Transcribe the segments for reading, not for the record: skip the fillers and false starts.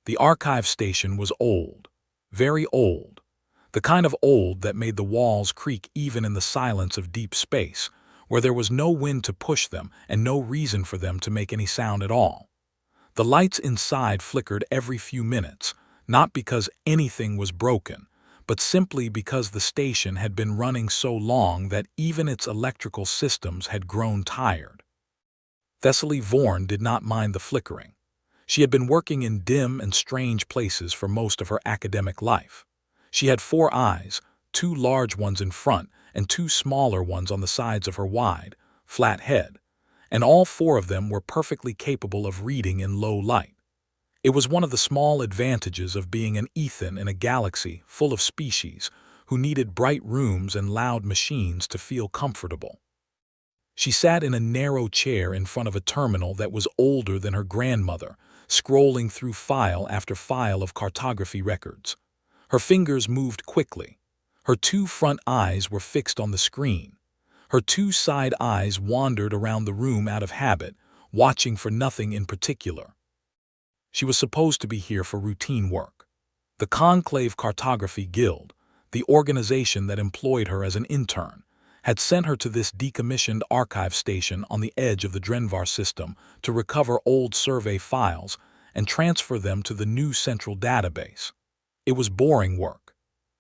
The archive station was old, very old, the kind of old that made the walls creak even in the silence of deep space, where there was no wind to push them and no reason for them to make any sound at all. The lights inside flickered every few minutes, not because anything was broken, but simply because the station had been running so long that even its electrical systems had grown tired. Thessaly Vaughan did not mind the flickering. She had been working in dim and strange places for most of her academic life. She had 4 eyes, 2 large ones in front and 2 smaller ones on the sides of her wide, flat head, and all 4 of them were perfectly capable of reading in low light. It was one of the small advantages of being an Ethan in a galaxy full of species who needed bright rooms and loud machines to feel comfortable. She sat in a narrow chair in front of a terminal that was older than her grandmother, scrolling through file after file of cartography records. Her fingers moved quickly. Her 2 front eyes were fixed on the screen. Her 2 side eyes wandered around the room out of habit, watching for nothing in particular. She was supposed to be here for routine work. The Conclave Cartography Guild, the organization that employed her as an intern, had sent her to this decommissioned archive station on the edge of the Drenvar system to recover old survey files and transfer them to the new central database. It was boring work.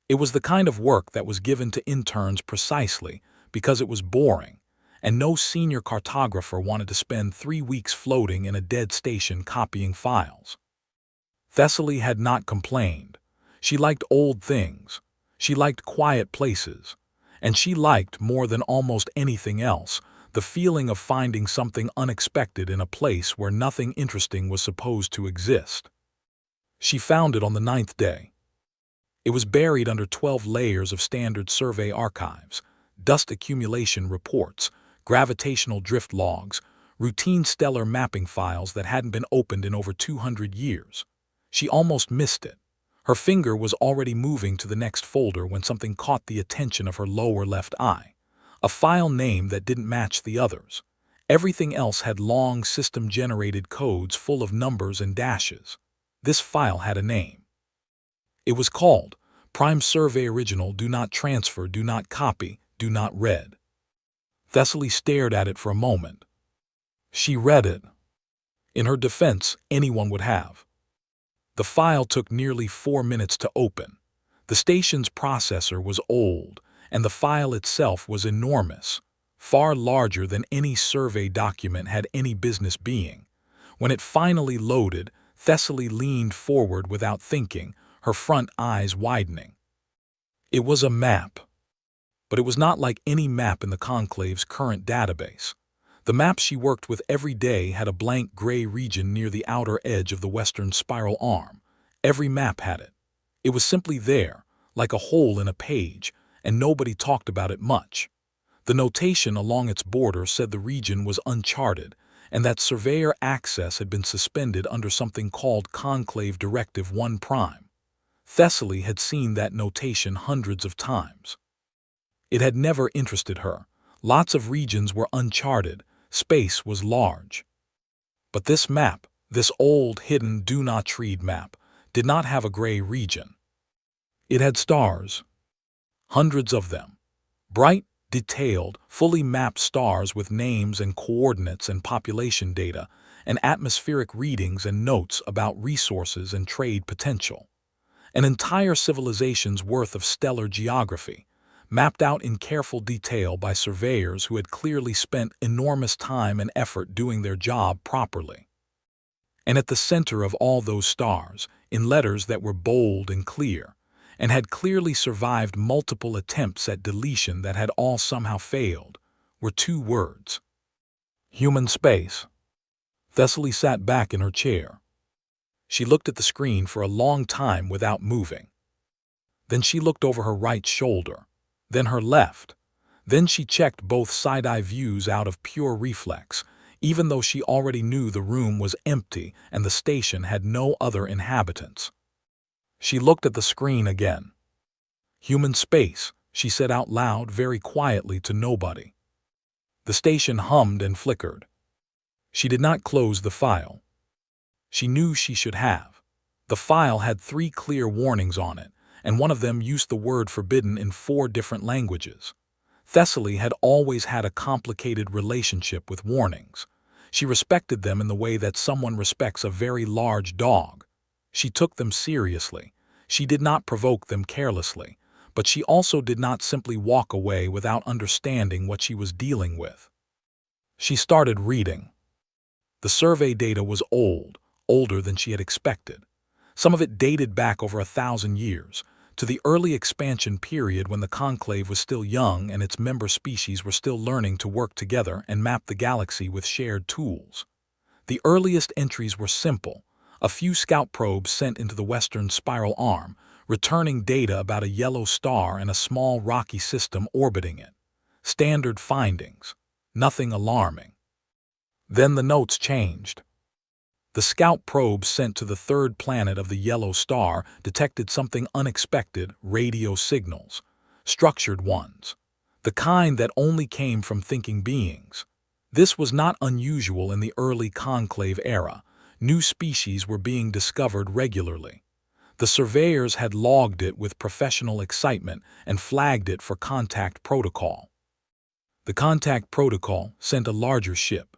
It was the kind of work that was given to interns precisely because it was boring, and no senior cartographer wanted to spend 3 weeks floating in a dead station copying files. Thessaly had not complained. She liked old things. She liked quiet places. And she liked, more than almost anything else, the feeling of finding something unexpected in a place where nothing interesting was supposed to exist. She found it on the 9th day. It was buried under 12 layers of standard survey archives, dust accumulation reports, gravitational drift logs, routine stellar mapping files that hadn't been opened in over 200 years. She almost missed it. Her finger was already moving to the next folder when something caught the attention of her lower left eye. A file name that didn't match the others. Everything else had long system-generated codes full of numbers and dashes. This file had a name. It was called Prime Survey Original Do Not Transfer, Do Not Copy, Do Not Read. Thessaly stared at it for a moment. She read it. In her defense, anyone would have. The file took nearly 4 minutes to open. The station's processor was old, and the file itself was enormous, far larger than any survey document had any business being. When it finally loaded, Thessaly leaned forward without thinking, her front eyes widening. It was a map. But it was not like any map in the Conclave's current database. The map she worked with every day had a blank gray region near the outer edge of the western spiral arm. Every map had it. It was simply there, like a hole in a page, and nobody talked about it much. The notation along its border said the region was uncharted, and that surveyor access had been suspended under something called Conclave Directive 1 Prime. Thessaly had seen that notation hundreds of times. It had never interested her. Lots of regions were uncharted. Space was large. But this map, this old, hidden, do-not-read map, did not have a gray region. It had stars. Hundreds of them. Bright, detailed, fully mapped stars with names and coordinates and population data, and atmospheric readings and notes about resources and trade potential. An entire civilization's worth of stellar geography, mapped out in careful detail by surveyors who had clearly spent enormous time and effort doing their job properly. And at the center of all those stars, in letters that were bold and clear, and had clearly survived multiple attempts at deletion that had all somehow failed, were 2 words. Human space. Thessaly sat back in her chair. She looked at the screen for a long time without moving. Then she looked over her right shoulder. Then her left. Then she checked both side-eye views out of pure reflex, even though she already knew the room was empty and the station had no other inhabitants. She looked at the screen again. Human space, she said out loud very quietly to nobody. The station hummed and flickered. She did not close the file. She knew she should have. The file had 3 clear warnings on it, and one of them used the word forbidden in 4 different languages. Thessaly had always had a complicated relationship with warnings. She respected them in the way that someone respects a very large dog. She took them seriously. She did not provoke them carelessly, but she also did not simply walk away without understanding what she was dealing with. She started reading. The survey data was old, older than she had expected. Some of it dated back over 1,000 years, to the early expansion period when the conclave was still young and its member species were still learning to work together and map the galaxy with shared tools. The earliest entries were simple: a few scout probes sent into the western spiral arm, returning data about a yellow star and a small rocky system orbiting it. Standard findings. Nothing alarming. Then the notes changed. The scout probes sent to the third planet of the yellow star detected something unexpected: radio signals. Structured ones. The kind that only came from thinking beings. This was not unusual in the early conclave era. New species were being discovered regularly. The surveyors had logged it with professional excitement and flagged it for contact protocol. The contact protocol sent a larger ship.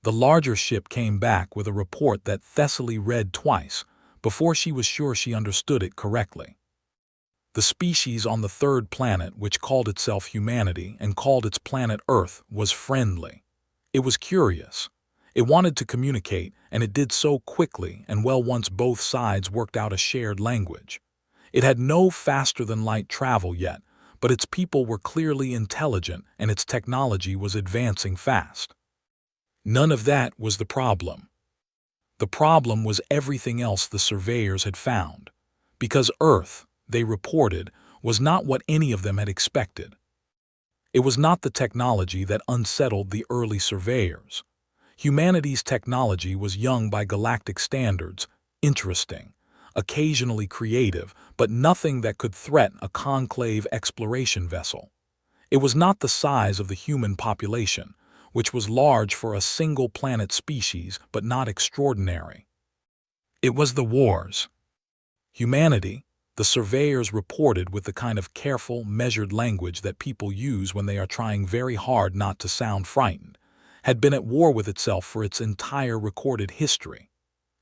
The larger ship came back with a report that Thessaly read twice before she was sure she understood it correctly. The species on the third planet, which called itself humanity and called its planet Earth, was friendly. It was curious. It wanted to communicate, and it did so quickly and well once both sides worked out a shared language. It had no faster-than-light travel yet, but its people were clearly intelligent and its technology was advancing fast. None of that was the problem. The problem was everything else the surveyors had found. Because Earth, they reported, was not what any of them had expected. It was not the technology that unsettled the early surveyors. Humanity's technology was young by galactic standards, interesting, occasionally creative, but nothing that could threaten a conclave exploration vessel. It was not the size of the human population, which was large for a single planet species but not extraordinary. It was the wars. Humanity, the surveyors reported with the kind of careful, measured language that people use when they are trying very hard not to sound frightened, had been at war with itself for its entire recorded history.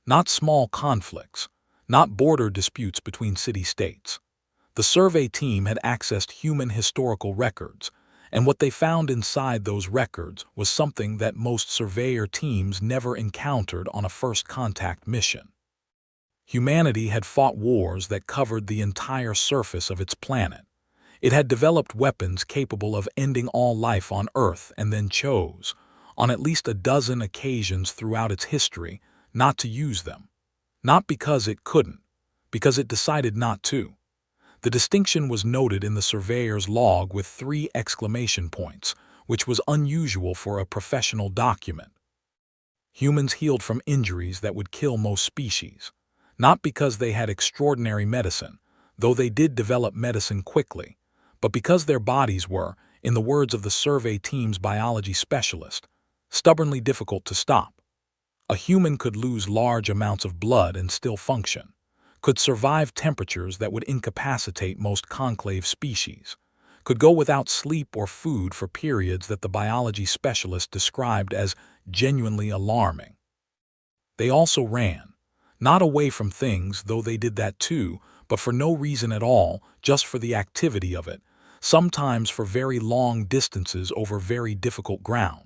Not small conflicts, not border disputes between city-states. The survey team had accessed human historical records, and what they found inside those records was something that most surveyor teams never encountered on a first contact mission. Humanity had fought wars that covered the entire surface of its planet. It had developed weapons capable of ending all life on Earth and then chose, on at least a dozen occasions throughout its history, not to use them. Not because it couldn't, because it decided not to. The distinction was noted in the surveyor's log with 3 exclamation points, which was unusual for a professional document. Humans healed from injuries that would kill most species, not because they had extraordinary medicine, though they did develop medicine quickly, but because their bodies were, in the words of the survey team's biology specialist, stubbornly difficult to stop. A human could lose large amounts of blood and still function, could survive temperatures that would incapacitate most conclave species, could go without sleep or food for periods that the biology specialist described as genuinely alarming. They also ran, not away from things, though they did that too, but for no reason at all, just for the activity of it, sometimes for very long distances over very difficult ground.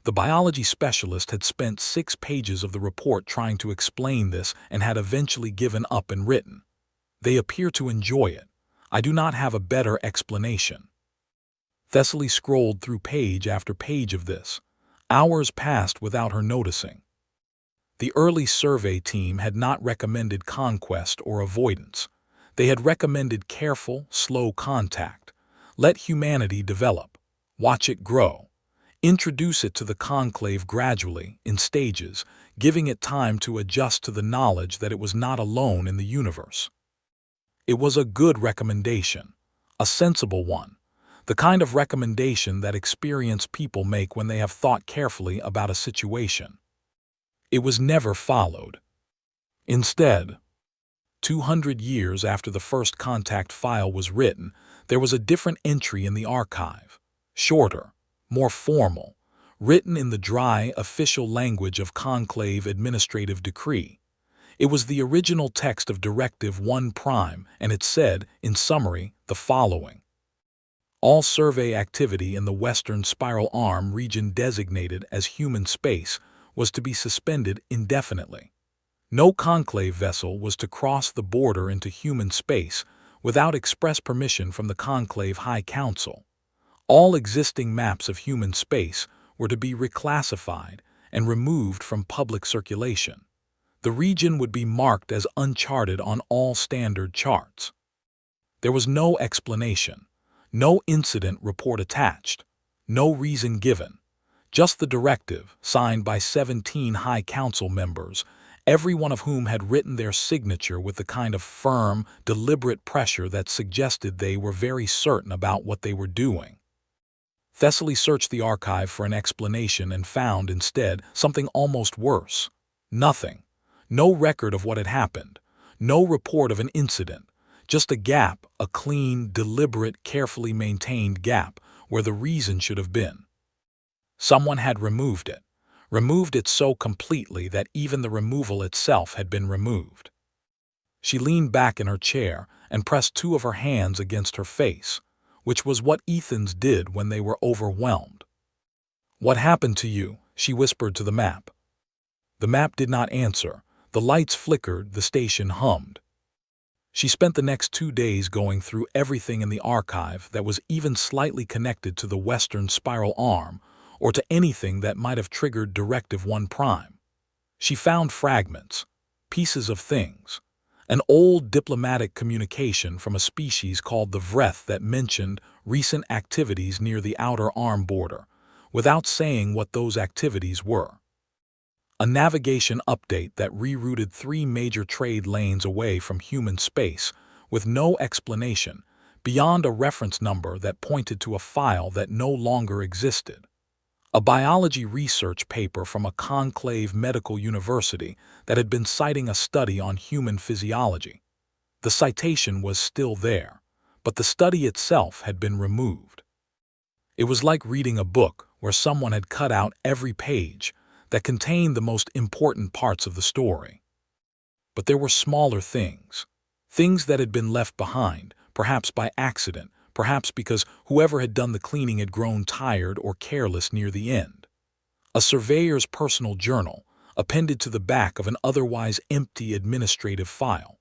The biology specialist had spent 6 pages of the report trying to explain this and had eventually given up and written, "They appear to enjoy it. I do not have a better explanation." Thessaly scrolled through page after page of this. Hours passed without her noticing. The early survey team had not recommended conquest or avoidance. They had recommended careful, slow contact. Let humanity develop. Watch it grow. Introduce it to the conclave gradually, in stages, giving it time to adjust to the knowledge that it was not alone in the universe. It was a good recommendation, a sensible one, the kind of recommendation that experienced people make when they have thought carefully about a situation. It was never followed. Instead, 200 years after the first contact file was written, there was a different entry in the archive. Shorter, more formal, written in the dry, official language of Conclave Administrative Decree. It was the original text of Directive 1 Prime, and it said, in summary, the following. All survey activity in the Western Spiral Arm region designated as human space was to be suspended indefinitely. No conclave vessel was to cross the border into human space without express permission from the Conclave High Council. All existing maps of human space were to be reclassified and removed from public circulation. The region would be marked as uncharted on all standard charts. There was no explanation, no incident report attached, no reason given, just the directive signed by 17 High Council members, every one of whom had written their signature with the kind of firm, deliberate pressure that suggested they were very certain about what they were doing. Thessaly searched the archive for an explanation and found, instead, something almost worse. Nothing. No record of what had happened. No report of an incident. Just a gap, a clean, deliberate, carefully maintained gap, where the reason should have been. Someone had removed it so completely that even the removal itself had been removed. She leaned back in her chair and pressed two of her hands against her face, which was what Ethans did when they were overwhelmed. "What happened to you?" she whispered to the map. The map did not answer. The lights flickered, the station hummed. She spent the next 2 days going through everything in the archive that was even slightly connected to the Western Spiral Arm or to anything that might have triggered Directive 1 Prime. She found fragments, pieces of things, an old diplomatic communication from a species called the Vreth that mentioned recent activities near the outer arm border, without saying what those activities were. A navigation update that rerouted 3 major trade lanes away from human space with no explanation beyond a reference number that pointed to a file that no longer existed. A biology research paper from a conclave medical university that had been citing a study on human physiology. The citation was still there, but the study itself had been removed. It was like reading a book where someone had cut out every page that contained the most important parts of the story. But there were smaller things that had been left behind, perhaps by accident, perhaps because whoever had done the cleaning had grown tired or careless near the end. A surveyor's personal journal, appended to the back of an otherwise empty administrative file.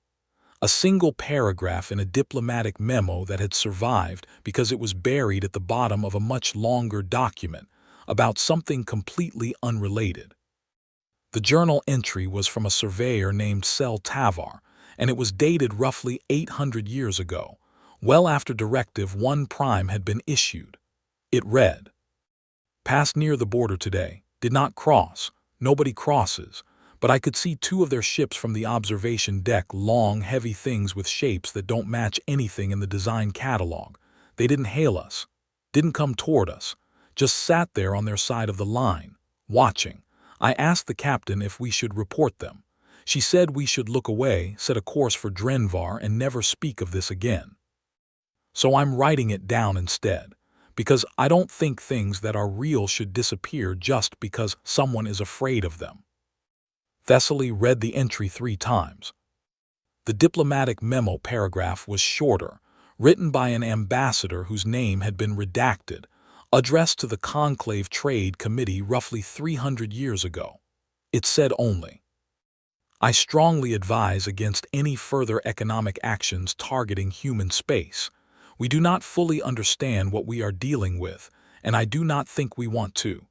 A single paragraph in a diplomatic memo that had survived because it was buried at the bottom of a much longer document about something completely unrelated. The journal entry was from a surveyor named Sel Tavar, and it was dated roughly 800 years ago, well after Directive 1 Prime had been issued. It read, "Passed near the border today, did not cross, nobody crosses, but I could see 2 of their ships from the observation deck, long, heavy things with shapes that don't match anything in the design catalog. They didn't hail us, didn't come toward us, just sat there on their side of the line, watching. I asked the captain if we should report them. She said we should look away, set a course for Drenvar, and never speak of this again. So I'm writing it down instead, because I don't think things that are real should disappear just because someone is afraid of them." Thessaly read the entry 3 times. The diplomatic memo paragraph was shorter, written by an ambassador whose name had been redacted, addressed to the Conclave Trade Committee roughly 300 years ago. It said only, "I strongly advise against any further economic actions targeting human space. We do not fully understand what we are dealing with, and I do not think we want to.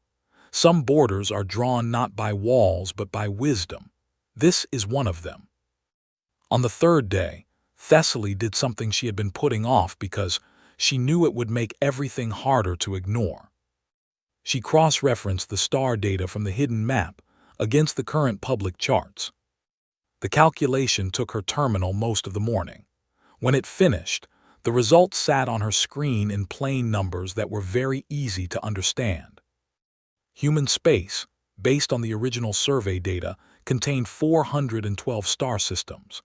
Some borders are drawn not by walls but by wisdom. This is one of them." On the 3rd day, Thessaly did something she had been putting off because she knew it would make everything harder to ignore. She cross-referenced the star data from the hidden map against the current public charts. The calculation took her terminal most of the morning. When it finished, the results sat on her screen in plain numbers that were very easy to understand. Human space, based on the original survey data, contained 412 star systems.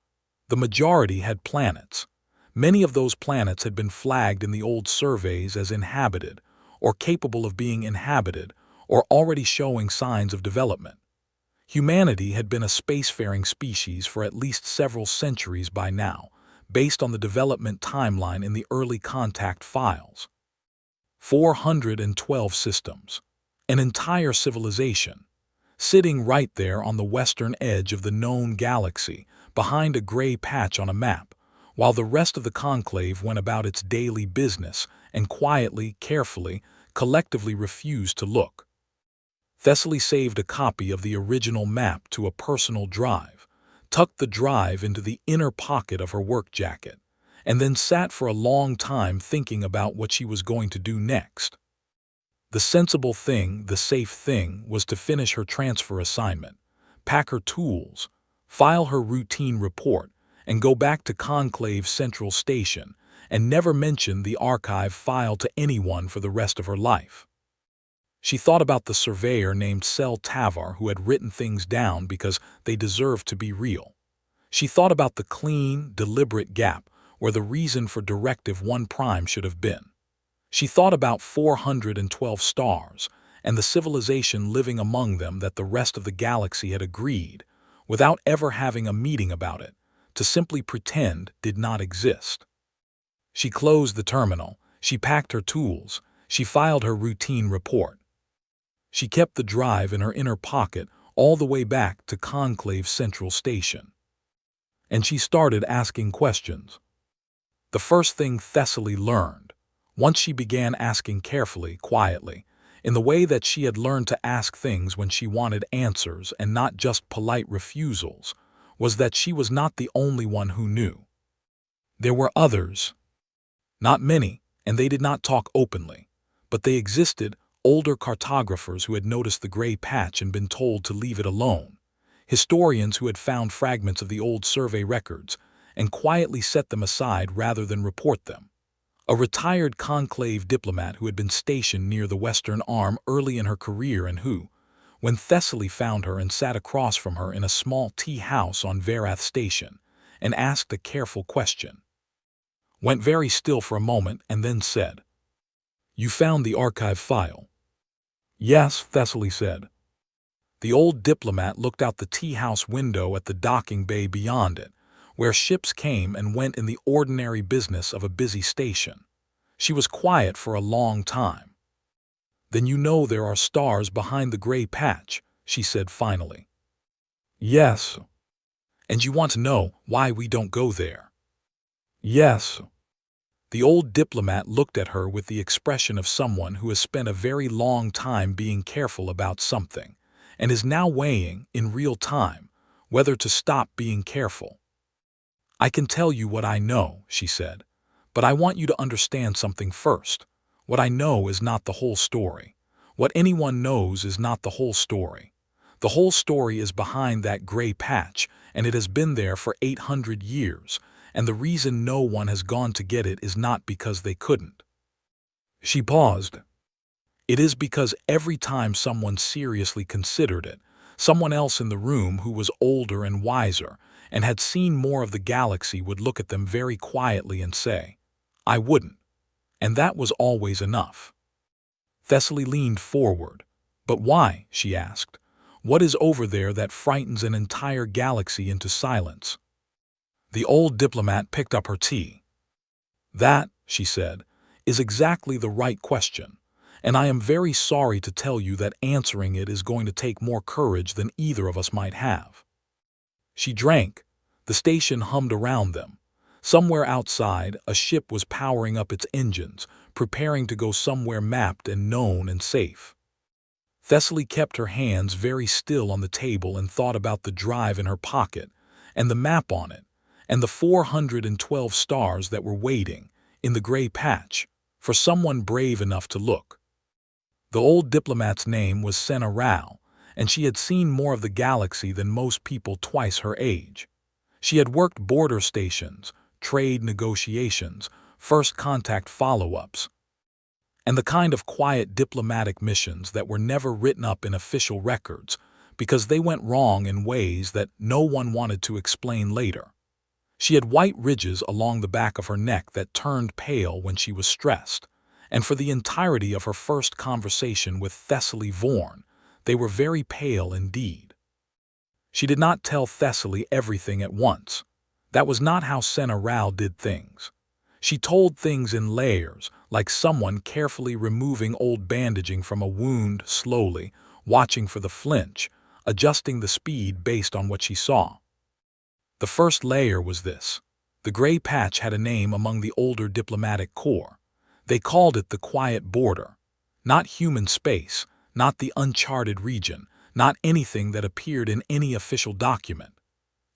The majority had planets. Many of those planets had been flagged in the old surveys as inhabited, or capable of being inhabited, or already showing signs of development. Humanity had been a spacefaring species for at least several centuries by now, based on the development timeline in the early contact files. 412 systems. An entire civilization. Sitting right there on the western edge of the known galaxy, behind a gray patch on a map, while the rest of the conclave went about its daily business and quietly, carefully, collectively refused to look. Thessaly saved a copy of the original map to a personal drive, tucked the drive into the inner pocket of her work jacket, and then sat for a long time thinking about what she was going to do next. The sensible thing, the safe thing, was to finish her transfer assignment, pack her tools, file her routine report, and go back to Conclave Central Station and never mention the archive file to anyone for the rest of her life. She thought about the surveyor named Sel Tavar who had written things down because they deserved to be real. She thought about the clean, deliberate gap where the reason for Directive 1 Prime should have been. She thought about 412 stars and the civilization living among them that the rest of the galaxy had agreed, without ever having a meeting about it, to simply pretend did not exist. She closed the terminal, she packed her tools, she filed her routine report. She kept the drive in her inner pocket all the way back to Conclave Central Station. And she started asking questions. The first thing Thessaly learned, once she began asking carefully, quietly, in the way that she had learned to ask things when she wanted answers and not just polite refusals, was that she was not the only one who knew. There were others. Not many, and they did not talk openly, but they existed, older cartographers who had noticed the gray patch and been told to leave it alone, historians who had found fragments of the old survey records and quietly set them aside rather than report them, a retired conclave diplomat who had been stationed near the western arm early in her career and who, when Thessaly found her and sat across from her in a small tea house on Verath Station and asked a careful question, went very still for a moment and then said, "You found the archive file?" "Yes," Thessaly said. The old diplomat looked out the tea house window at the docking bay beyond it, where ships came and went in the ordinary business of a busy station. She was quiet for a long time. "Then you know there are stars behind the gray patch," she said finally. "Yes." "And you want to know why we don't go there?" "Yes." The old diplomat looked at her with the expression of someone who has spent a very long time being careful about something and is now weighing, in real time, whether to stop being careful. "I can tell you what I know," she said, "but I want you to understand something first. What I know is not the whole story. What anyone knows is not the whole story. The whole story is behind that gray patch, and it has been there for 800 years, and the reason no one has gone to get it is not because they couldn't." She paused. "It is because every time someone seriously considered it, someone else in the room who was older and wiser and had seen more of the galaxy would look at them very quietly and say, 'I wouldn't.' And that was always enough." Thessaly leaned forward. "But why?" she asked. "What is over there that frightens an entire galaxy into silence?" The old diplomat picked up her tea. "That," she said, "is exactly the right question, and I am very sorry to tell you that answering it is going to take more courage than either of us might have." She drank. The station hummed around them. Somewhere outside, a ship was powering up its engines, preparing to go somewhere mapped and known and safe. Thessaly kept her hands very still on the table and thought about the drive in her pocket, and the map on it, and the 412 stars that were waiting, in the gray patch, for someone brave enough to look. The old diplomat's name was Senna Rao, and she had seen more of the galaxy than most people twice her age. She had worked border stations, trade negotiations, first contact follow-ups, and the kind of quiet diplomatic missions that were never written up in official records, because they went wrong in ways that no one wanted to explain later. She had white ridges along the back of her neck that turned pale when she was stressed, and for the entirety of her first conversation with Thessaly Vorn, they were very pale indeed. She did not tell Thessaly everything at once. That was not how Senna Rao did things. She told things in layers, like someone carefully removing old bandaging from a wound slowly, watching for the flinch, adjusting the speed based on what she saw. The first layer was this. The gray patch had a name among the older diplomatic corps. They called it the quiet border. Not human space, not the uncharted region, not anything that appeared in any official document.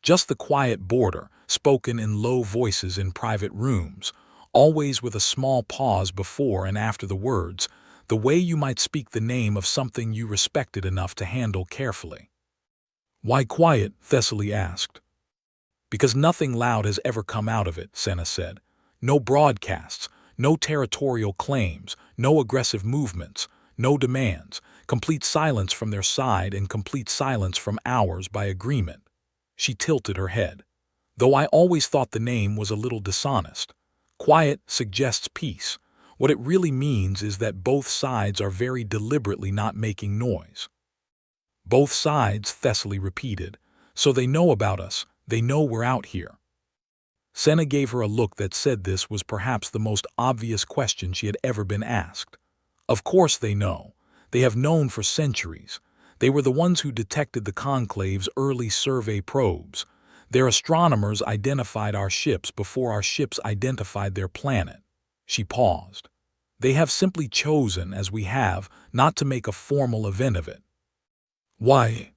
Just the quiet border, spoken in low voices in private rooms, always with a small pause before and after the words, the way you might speak the name of something you respected enough to handle carefully. "Why quiet?" Thessaly asked. "Because nothing loud has ever come out of it," Senna said. "No broadcasts, no territorial claims, no aggressive movements, no demands, complete silence from their side and complete silence from ours by agreement." She tilted her head. "Though I always thought the name was a little dishonest. Quiet suggests peace. What it really means is that both sides are very deliberately not making noise." "Both sides," Thessaly repeated. "So they know about us, they know we're out here." Senna gave her a look that said this was perhaps the most obvious question she had ever been asked. Of course they know. They have known for centuries. They were the ones who detected the Conclave's early survey probes. Their astronomers identified our ships before our ships identified their planet. She paused. They have simply chosen, as we have, not to make a formal event of it. "Why?"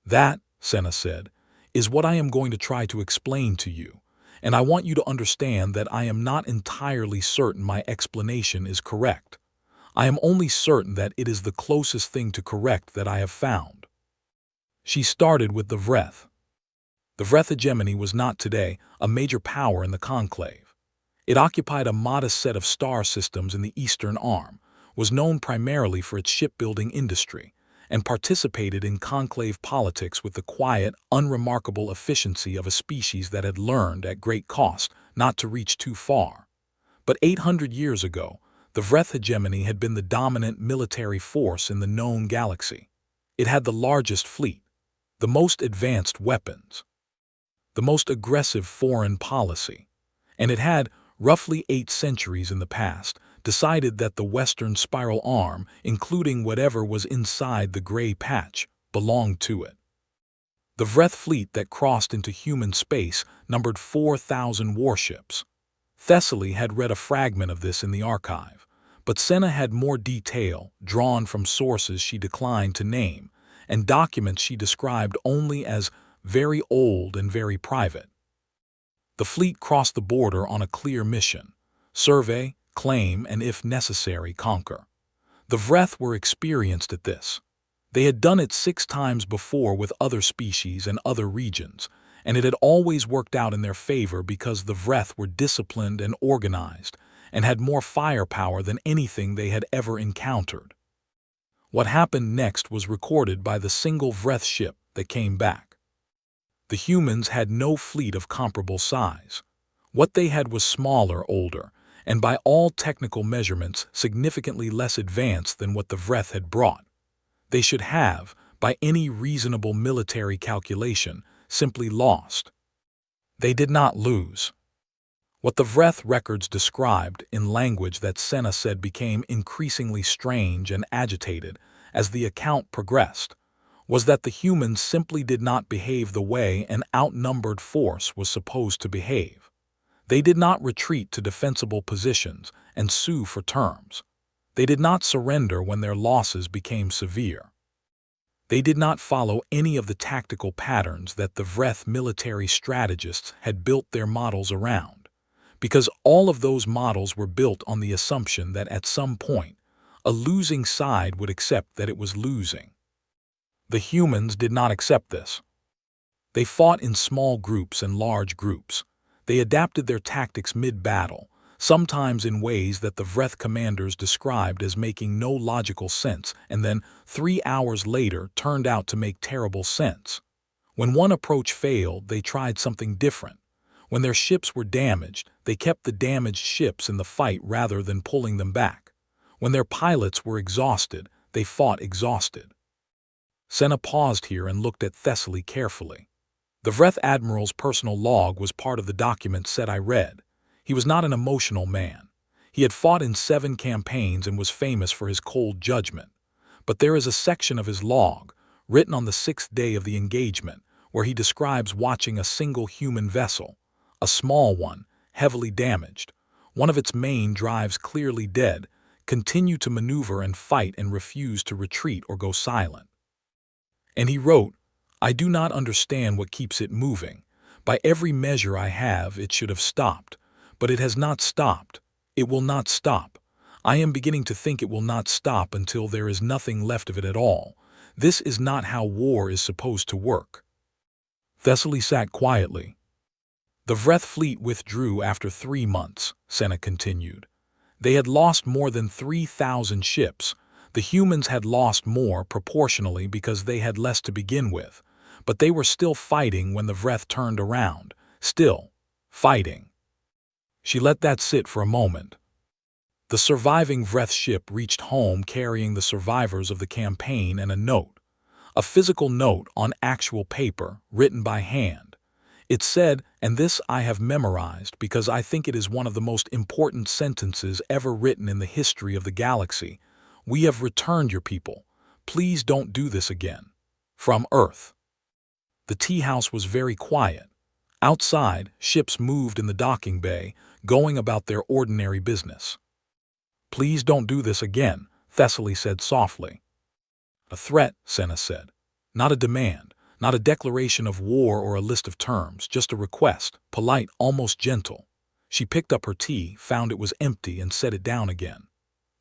"That," Senna said, "is what I am going to try to explain to you, and I want you to understand that I am not entirely certain my explanation is correct. I am only certain that it is the closest thing to correct that I have found." She started with the Vreth. The Vreth hegemony was not today a major power in the Conclave. It occupied a modest set of star systems in the Eastern Arm, was known primarily for its shipbuilding industry, and participated in Conclave politics with the quiet, unremarkable efficiency of a species that had learned, at great cost, not to reach too far. But 800 years ago, the Vreth hegemony had been the dominant military force in the known galaxy. It had the largest fleet, the most advanced weapons, the most aggressive foreign policy, and it had, roughly 8 centuries in the past, decided that the Western Spiral Arm, including whatever was inside the gray patch, belonged to it. The Vreth fleet that crossed into human space numbered 4,000 warships. Thessaly had read a fragment of this in the archive, but Senna had more detail, drawn from sources she declined to name, and documents she described only as very old and very private. The fleet crossed the border on a clear mission: survey, claim, and if necessary, conquer. The Vreth were experienced at this. They had done it 6 times before with other species and other regions, and it had always worked out in their favor because the Vreth were disciplined and organized, and had more firepower than anything they had ever encountered. What happened next was recorded by the single Vreth ship that came back. The humans had no fleet of comparable size. What they had was smaller, older, and by all technical measurements significantly less advanced than what the Vreth had brought. They should have, by any reasonable military calculation, simply lost. They did not lose. What the Vreth records described, in language that Senna said became increasingly strange and agitated as the account progressed, was that the humans simply did not behave the way an outnumbered force was supposed to behave. They did not retreat to defensible positions and sue for terms. They did not surrender when their losses became severe. They did not follow any of the tactical patterns that the Vreth military strategists had built their models around, because all of those models were built on the assumption that at some point, a losing side would accept that it was losing. The humans did not accept this. They fought in small groups and large groups. They adapted their tactics mid-battle, sometimes in ways that the Vreth commanders described as making no logical sense and then, 3 hours later, turned out to make terrible sense. When one approach failed, they tried something different. When their ships were damaged, they kept the damaged ships in the fight rather than pulling them back. When their pilots were exhausted, they fought exhausted. Senna paused here and looked at Thessaly carefully. The Vreth Admiral's personal log was part of the document set I read. He was not an emotional man. He had fought in 7 campaigns and was famous for his cold judgment. But there is a section of his log, written on the 6th day of the engagement, where he describes watching a single human vessel, a small one, heavily damaged, one of its main drives clearly dead, continue to maneuver and fight and refuse to retreat or go silent. And he wrote, "I do not understand what keeps it moving. By every measure I have, it should have stopped. But it has not stopped. It will not stop. I am beginning to think it will not stop until there is nothing left of it at all. This is not how war is supposed to work." Thessaly sat quietly. "The Vreth fleet withdrew after 3 months," Senna continued. "They had lost more than 3,000 ships. The humans had lost more proportionally because they had less to begin with. But they were still fighting when the Vreth turned around. Still fighting." She let that sit for a moment. The surviving Vreth ship reached home carrying the survivors of the campaign and a note. A physical note on actual paper, written by hand. It said, and this I have memorized because I think it is one of the most important sentences ever written in the history of the galaxy, "We have returned your people. Please don't do this again. From Earth." The tea house was very quiet. Outside, ships moved in the docking bay, going about their ordinary business. "Please don't do this again," Thessaly said softly. "A threat," Senna said. "Not a demand, not a declaration of war or a list of terms, just a request, polite, almost gentle." She picked up her tea, found it was empty, and set it down again.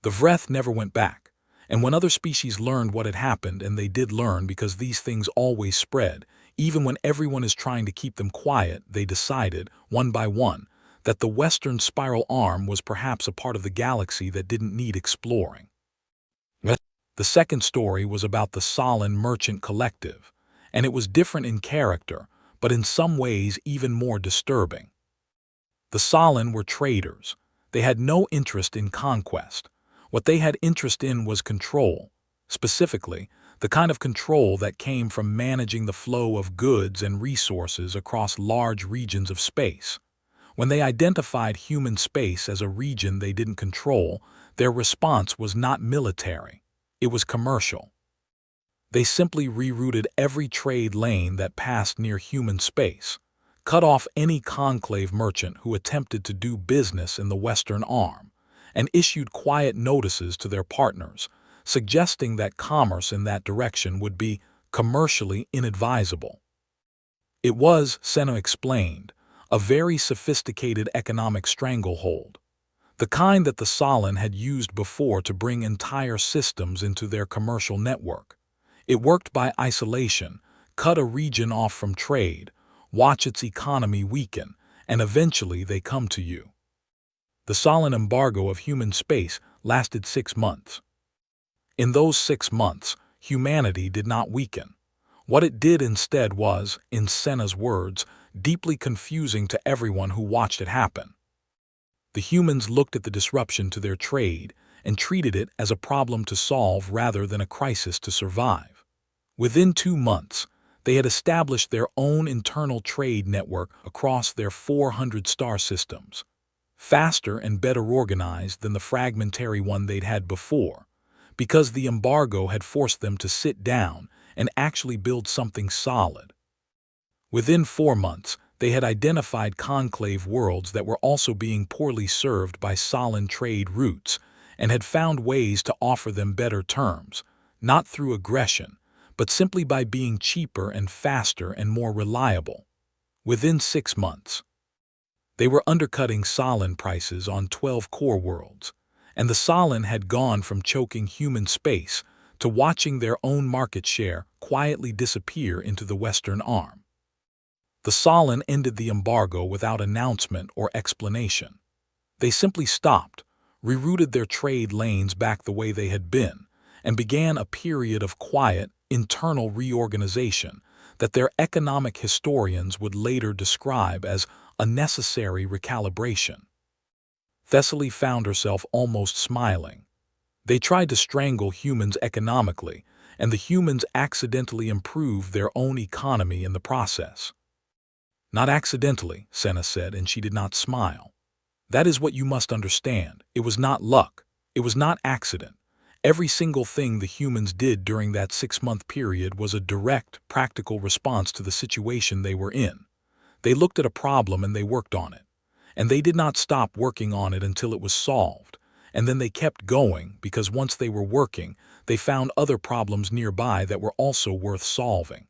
The Vreth never went back. And when other species learned what had happened, and they did learn because these things always spread, even when everyone is trying to keep them quiet, they decided, one by one, that the western spiral arm was perhaps a part of the galaxy that didn't need exploring. The second story was about the Solon Merchant Collective, and it was different in character, but in some ways even more disturbing. The Solon were traders. They had no interest in conquest. What they had interest in was control, specifically, the kind of control that came from managing the flow of goods and resources across large regions of space. When they identified human space as a region they didn't control, their response was not military, it was commercial. They simply rerouted every trade lane that passed near human space, cut off any conclave merchant who attempted to do business in the Western Arm, and issued quiet notices to their partners, suggesting that commerce in that direction would be commercially inadvisable. It was, Senna explained, a very sophisticated economic stranglehold, the kind that the Solon had used before to bring entire systems into their commercial network. It worked by isolation, cut a region off from trade, watch its economy weaken, and eventually they come to you. The Solon embargo of human space lasted 6 months. In those 6 months, humanity did not weaken. What it did instead was, in Senna's words, deeply confusing to everyone who watched it happen. The humans looked at the disruption to their trade and treated it as a problem to solve rather than a crisis to survive. Within 2 months, they had established their own internal trade network across their 400 star systems, faster and better organized than the fragmentary one they'd had before, because the embargo had forced them to sit down and actually build something solid. Within 4 months, they had identified conclave worlds that were also being poorly served by Solon trade routes and had found ways to offer them better terms, not through aggression, but simply by being cheaper and faster and more reliable. Within 6 months, they were undercutting Solon prices on 12 core worlds, and the Solon had gone from choking human space to watching their own market share quietly disappear into the Western Arm. The Solon ended the embargo without announcement or explanation. They simply stopped, rerouted their trade lanes back the way they had been, and began a period of quiet, internal reorganization that their economic historians would later describe as a necessary recalibration. Thessaly found herself almost smiling. They tried to strangle humans economically, and the humans accidentally improved their own economy in the process. Not accidentally, Senna said, and she did not smile. That is what you must understand. It was not luck. It was not accident. Every single thing the humans did during that 6-month period was a direct, practical response to the situation they were in. They looked at a problem and they worked on it. And they did not stop working on it until it was solved. And then they kept going because once they were working, they found other problems nearby that were also worth solving.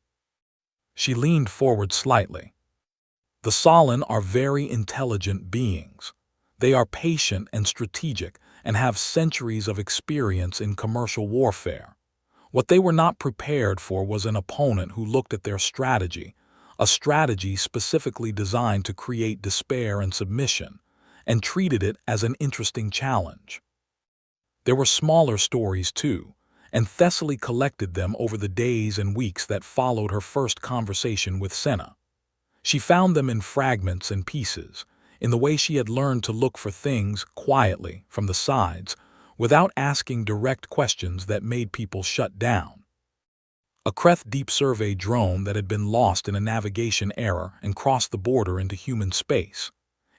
She leaned forward slightly. The Solon are very intelligent beings. They are patient and strategic and have centuries of experience in commercial warfare. What they were not prepared for was an opponent who looked at their strategy, a strategy specifically designed to create despair and submission, and treated it as an interesting challenge. There were smaller stories too, and Thessaly collected them over the days and weeks that followed her first conversation with Senna. She found them in fragments and pieces, in the way she had learned to look for things quietly from the sides, without asking direct questions that made people shut down. A Kreth deep survey drone that had been lost in a navigation error and crossed the border into human space.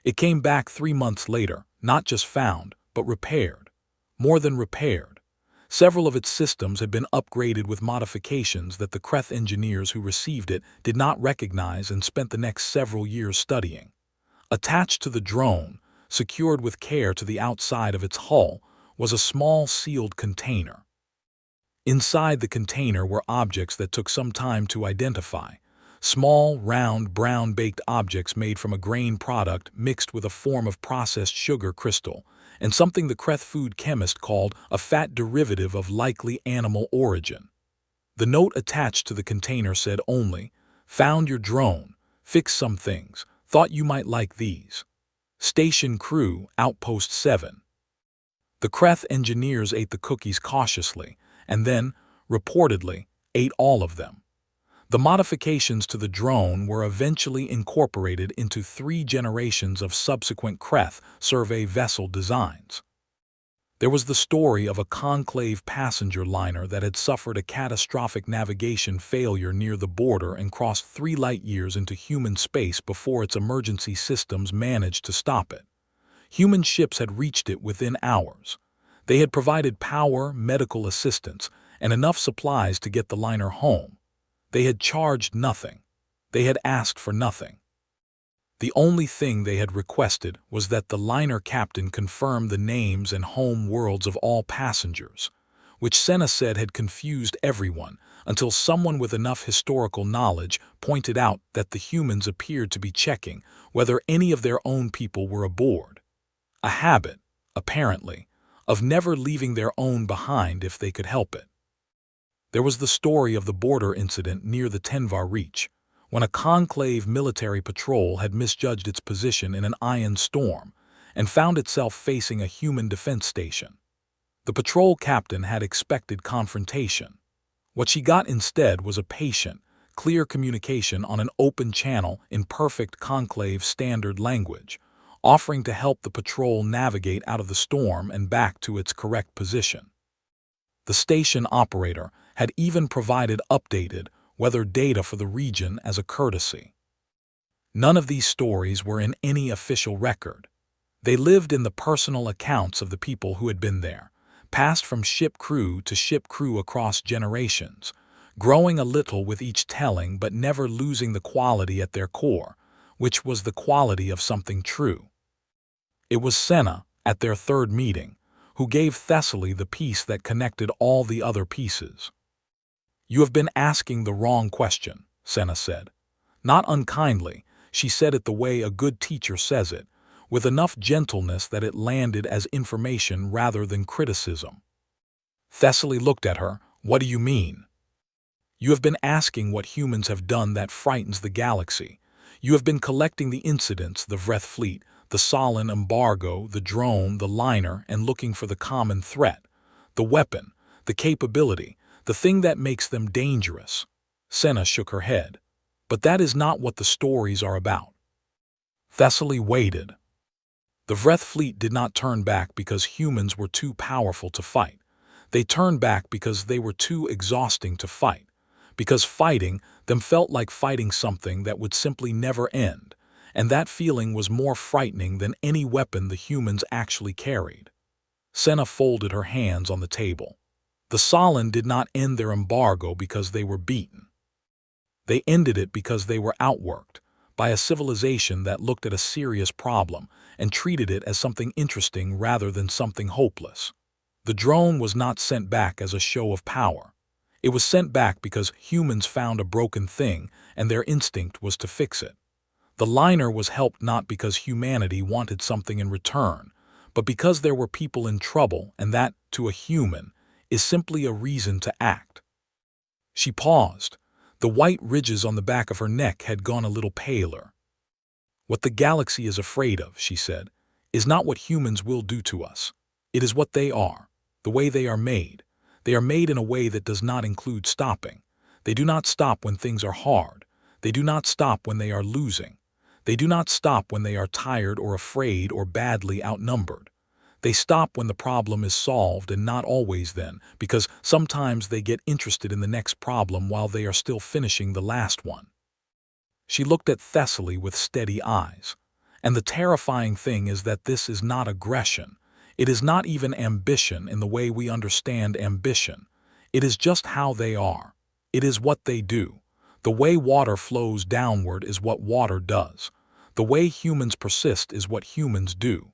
It came back 3 months later, not just found, but repaired. More than repaired. Several of its systems had been upgraded with modifications that the Kreth engineers who received it did not recognize and spent the next several years studying. Attached to the drone, secured with care to the outside of its hull, was a small sealed container. Inside the container were objects that took some time to identify. Small, round, brown-baked objects made from a grain product mixed with a form of processed sugar crystal, and something the Kreth food chemist called a fat derivative of likely animal origin. The note attached to the container said only, "Found your drone, fixed some things, thought you might like these. Station crew, Outpost 7. The Kreth engineers ate the cookies cautiously, and then, reportedly, ate all of them. The modifications to the drone were eventually incorporated into 3 generations of subsequent Kreth survey vessel designs. There was the story of a conclave passenger liner that had suffered a catastrophic navigation failure near the border and crossed 3 light-years into human space before its emergency systems managed to stop it. Human ships had reached it within hours. They had provided power, medical assistance, and enough supplies to get the liner home. They had charged nothing. They had asked for nothing. The only thing they had requested was that the liner captain confirm the names and home worlds of all passengers, which Senna said had confused everyone until someone with enough historical knowledge pointed out that the humans appeared to be checking whether any of their own people were aboard. A habit, apparently, of never leaving their own behind if they could help it. There was the story of the border incident near the Tenvar Reach, when a conclave military patrol had misjudged its position in an ion storm and found itself facing a human defense station. The patrol captain had expected confrontation. What she got instead was a patient, clear communication on an open channel in perfect conclave standard language, offering to help the patrol navigate out of the storm and back to its correct position. The station operator had even provided updated weather data for the region as a courtesy. None of these stories were in any official record. They lived in the personal accounts of the people who had been there, passed from ship crew to ship crew across generations, growing a little with each telling but never losing the quality at their core, which was the quality of something true. It was Senna, at their 3rd meeting, who gave Thessaly the piece that connected all the other pieces. "You have been asking the wrong question," Senna said. Not unkindly, she said it the way a good teacher says it, with enough gentleness that it landed as information rather than criticism. Thessaly looked at her. "What do you mean?" "You have been asking what humans have done that frightens the galaxy. You have been collecting the incidents, the Vreth fleet, the Solon embargo, the drone, the liner, and looking for the common threat, the weapon, the capability, the thing that makes them dangerous. Senna shook her head. But that is not what the stories are about. Thessaly waited. The Vreth fleet did not turn back because humans were too powerful to fight. They turned back because they were too exhausting to fight. Because fighting them felt like fighting something that would simply never end, and that feeling was more frightening than any weapon the humans actually carried. Senna folded her hands on the table. The Solon did not end their embargo because they were beaten. They ended it because they were outworked by a civilization that looked at a serious problem and treated it as something interesting rather than something hopeless. The drone was not sent back as a show of power. It was sent back because humans found a broken thing and their instinct was to fix it. The liner was helped not because humanity wanted something in return, but because there were people in trouble, and that, to a human, is simply a reason to act. She paused. The white ridges on the back of her neck had gone a little paler. What the galaxy is afraid of, she said, is not what humans will do to us. It is what they are, the way they are made. They are made in a way that does not include stopping. They do not stop when things are hard. They do not stop when they are losing. They do not stop when they are tired or afraid or badly outnumbered. They stop when the problem is solved, and not always then, because sometimes they get interested in the next problem while they are still finishing the last one. She looked at Thessaly with steady eyes. And the terrifying thing is that this is not aggression. It is not even ambition in the way we understand ambition. It is just how they are. It is what they do. The way water flows downward is what water does. The way humans persist is what humans do.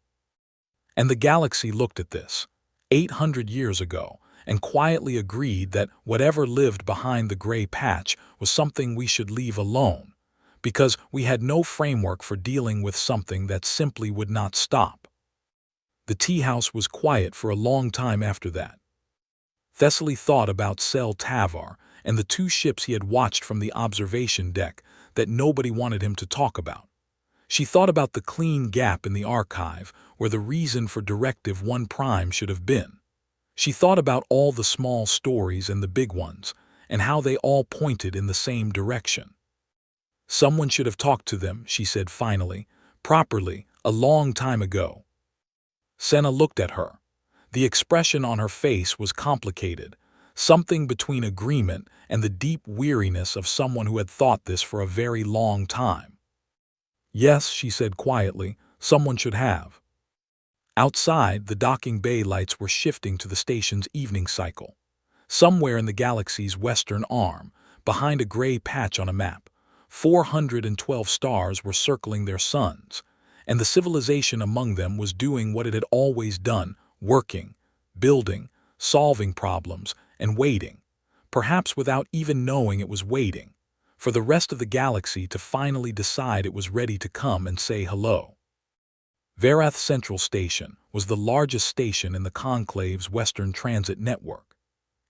And the galaxy looked at this, 800 years ago, and quietly agreed that whatever lived behind the gray patch was something we should leave alone, because we had no framework for dealing with something that simply would not stop. The tea house was quiet for a long time after that. Thessaly thought about Sel Tavar and the two ships he had watched from the observation deck that nobody wanted him to talk about. She thought about the clean gap in the archive where the reason for Directive 1 Prime should have been. She thought about all the small stories and the big ones, and how they all pointed in the same direction. Someone should have talked to them, she said finally, properly, a long time ago. Senna looked at her. The expression on her face was complicated, something between agreement and the deep weariness of someone who had thought this for a very long time. Yes, she said quietly, someone should have. Outside, the docking bay lights were shifting to the station's evening cycle. Somewhere in the galaxy's western arm, behind a gray patch on a map, 412 stars were circling their suns, and the civilization among them was doing what it had always done, working, building, solving problems, and waiting, perhaps without even knowing it was waiting, for the rest of the galaxy to finally decide it was ready to come and say hello. Varath Central Station was the largest station in the Conclave's Western Transit Network.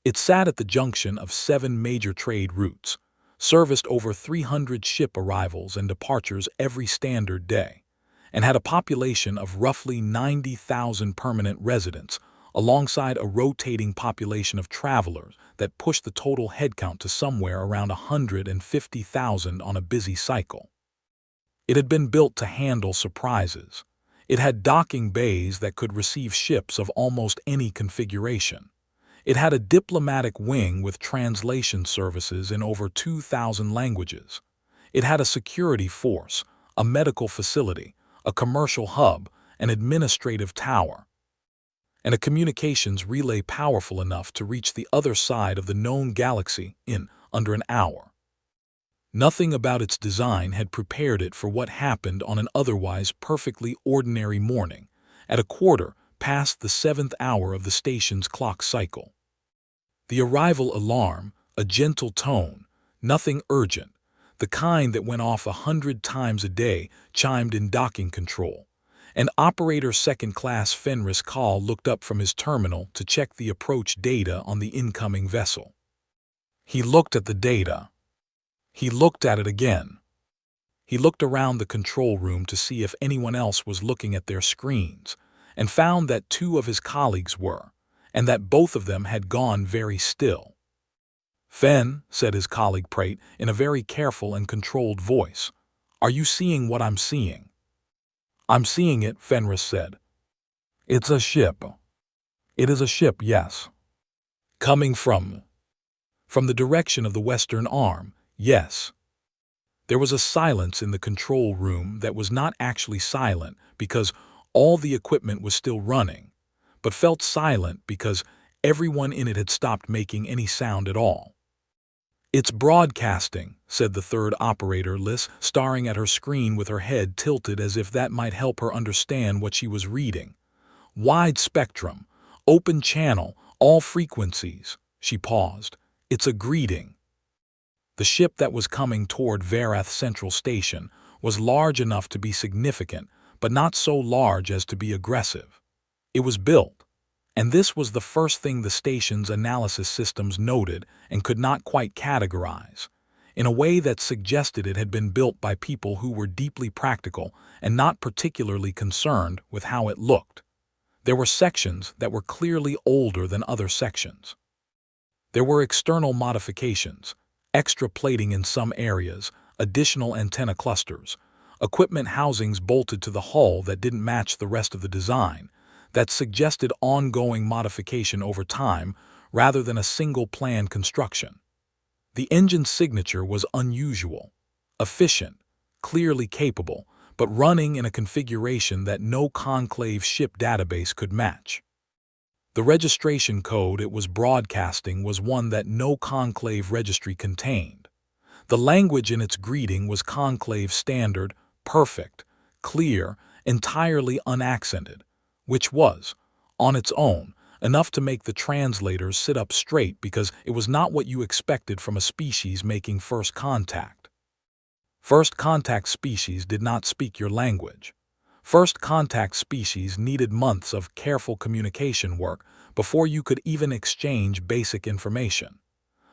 It sat at the junction of 7 major trade routes, serviced over 300 ship arrivals and departures every standard day, and had a population of roughly 90,000 permanent residents, alongside a rotating population of travelers that pushed the total headcount to somewhere around 150,000 on a busy cycle. It had been built to handle surprises. It had docking bays that could receive ships of almost any configuration. It had a diplomatic wing with translation services in over 2,000 languages. It had a security force, a medical facility, a commercial hub, an administrative tower, and a communications relay powerful enough to reach the other side of the known galaxy in under an hour. Nothing about its design had prepared it for what happened on an otherwise perfectly ordinary morning, at a quarter past the 7th hour of the station's clock cycle. The arrival alarm, a gentle tone, nothing urgent, the kind that went off 100 times a day, chimed in docking control, and Operator Second Class Fenris Kahl looked up from his terminal to check the approach data on the incoming vessel. He looked at the data. He looked at it again. He looked around the control room to see if anyone else was looking at their screens, and found that two of his colleagues were, and that both of them had gone very still. "Fen," said his colleague Prate in a very careful and controlled voice, "are you seeing what I'm seeing?" "I'm seeing it," Fenris said. "It's a ship." "It is a ship, yes." "Coming from the direction of the western arm, yes." There was a silence in the control room that was not actually silent because all the equipment was still running, but felt silent because everyone in it had stopped making any sound at all. "It's broadcasting," said the third operator, Liz, staring at her screen with her head tilted as if that might help her understand what she was reading. "Wide spectrum, open channel, all frequencies." She paused. "It's a greeting." The ship that was coming toward Varath Central Station was large enough to be significant, but not so large as to be aggressive. It was built, and this was the first thing the station's analysis systems noted and could not quite categorize, in a way that suggested it had been built by people who were deeply practical and not particularly concerned with how it looked. There were sections that were clearly older than other sections. There were external modifications, extra plating in some areas, additional antenna clusters, equipment housings bolted to the hull that didn't match the rest of the design, that suggested ongoing modification over time rather than a single planned construction. The engine's signature was unusual, efficient, clearly capable, but running in a configuration that no conclave ship database could match. The registration code it was broadcasting was one that no conclave registry contained. The language in its greeting was conclave standard, perfect, clear, entirely unaccented, which was, on its own, enough to make the translators sit up straight because it was not what you expected from a species making first contact. First contact species did not speak your language. First contact species needed months of careful communication work before you could even exchange basic information.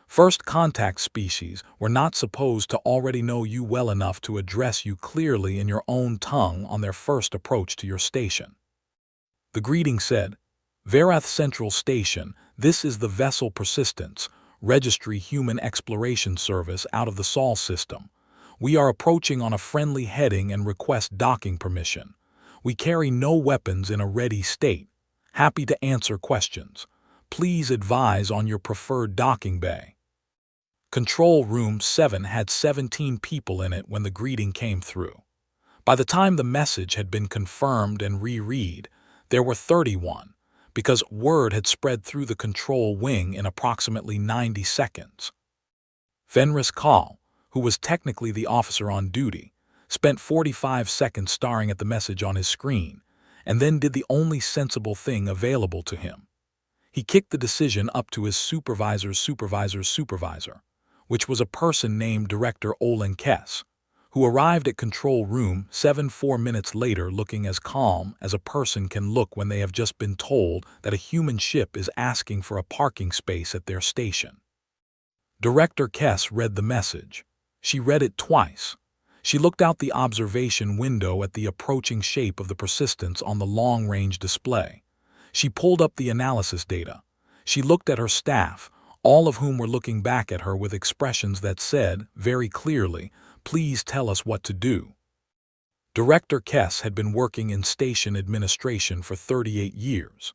First contact species were not supposed to already know you well enough to address you clearly in your own tongue on their first approach to your station. The greeting said, "Varath Central Station, this is the vessel Persistence, Registry Human Exploration Service out of the Sol system. We are approaching on a friendly heading and request docking permission. We carry no weapons in a ready state. Happy to answer questions. Please advise on your preferred docking bay." Control Room 7 had 17 people in it when the greeting came through. By the time the message had been confirmed and reread, there were 31, because word had spread through the control wing in approximately 90 seconds. Fenris Call, who was technically the officer on duty, spent 45 seconds staring at the message on his screen, and then did the only sensible thing available to him. He kicked the decision up to his supervisor's supervisor, which was a person named Director Olin Kess, who arrived at Control Room 7 4 minutes later looking as calm as a person can look when they have just been told that a human ship is asking for a parking space at their station. Director Kess read the message. She read it twice. She looked out the observation window at the approaching shape of the Persistence on the long-range display. She pulled up the analysis data. She looked at her staff, all of whom were looking back at her with expressions that said, very clearly, "Please tell us what to do." Director Kess had been working in station administration for 38 years.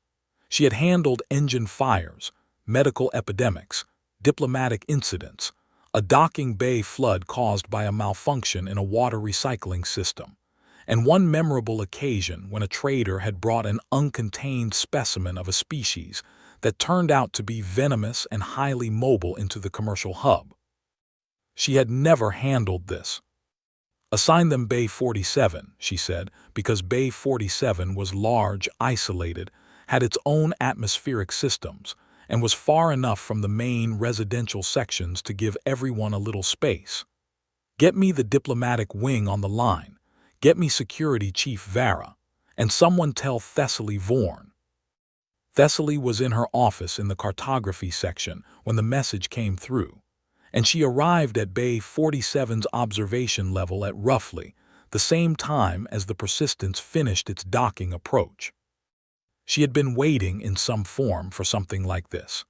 She had handled engine fires, medical epidemics, diplomatic incidents, a docking bay flood caused by a malfunction in a water recycling system, and one memorable occasion when a trader had brought an uncontained specimen of a species that turned out to be venomous and highly mobile into the commercial hub. She had never handled this. "Assign them Bay 47, she said, because Bay 47 was large, isolated, had its own atmospheric systems, and was far enough from the main residential sections to give everyone a little space. Get me the diplomatic wing on the line. Get me Security Chief Vara. And someone tell Thessaly Vorn." Thessaly was in her office in the cartography section when the message came through, and she arrived at Bay 47's observation level at roughly the same time as the Persistence finished its docking approach. She had been waiting in some form for something like this.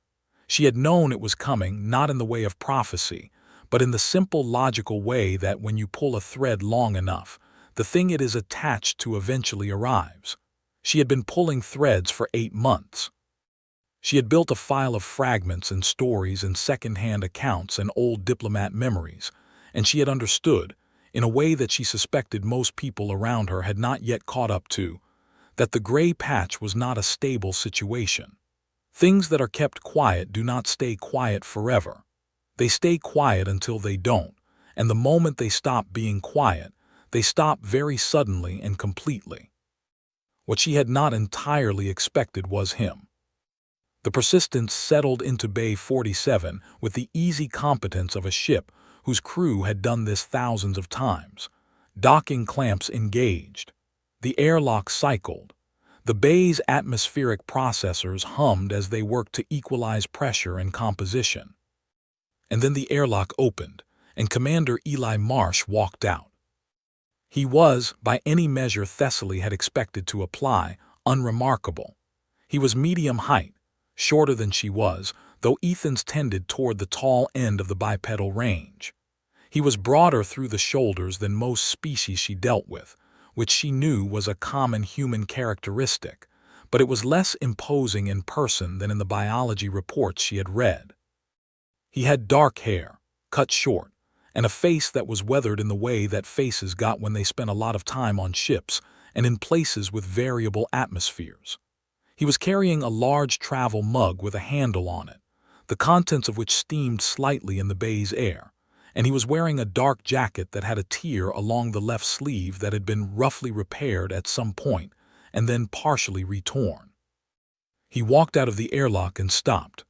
She had known it was coming, not in the way of prophecy, but in the simple logical way that when you pull a thread long enough, the thing it is attached to eventually arrives. She had been pulling threads for 8 months. She had built a file of fragments and stories and second-hand accounts and old diplomat memories, and she had understood, in a way that she suspected most people around her had not yet caught up to, that the gray patch was not a stable situation. Things that are kept quiet do not stay quiet forever. They stay quiet until they don't, and the moment they stop being quiet, they stop very suddenly and completely. What she had not entirely expected was him. The Persistence settled into Bay 47 with the easy competence of a ship whose crew had done this thousands of times. Docking clamps engaged. The airlock cycled. The bay's atmospheric processors hummed as they worked to equalize pressure and composition. And then the airlock opened, and Commander Eli Marsh walked out. He was, by any measure Thessaly had expected to apply, unremarkable. He was medium height, shorter than she was, though Ethan's tended toward the tall end of the bipedal range. He was broader through the shoulders than most species she dealt with, which she knew was a common human characteristic, but it was less imposing in person than in the biology reports she had read. He had dark hair, cut short, and a face that was weathered in the way that faces got when they spent a lot of time on ships and in places with variable atmospheres. He was carrying a large travel mug with a handle on it, the contents of which steamed slightly in the bay's air, and he was wearing a dark jacket that had a tear along the left sleeve that had been roughly repaired at some point and then partially retorn. He walked out of the airlock and stopped.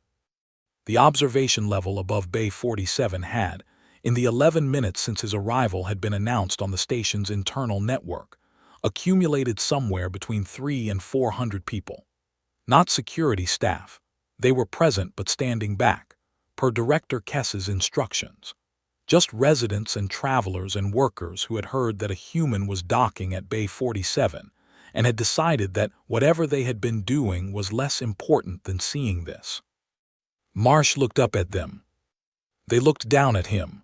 The observation level above Bay 47 had, in the 11 minutes since his arrival had been announced on the station's internal network, accumulated somewhere between 300 and 400 people. Not security staff. They were present but standing back, per Director Kess's instructions. Just residents and travelers and workers who had heard that a human was docking at Bay 47 and had decided that whatever they had been doing was less important than seeing this. Marsh looked up at them. They looked down at him.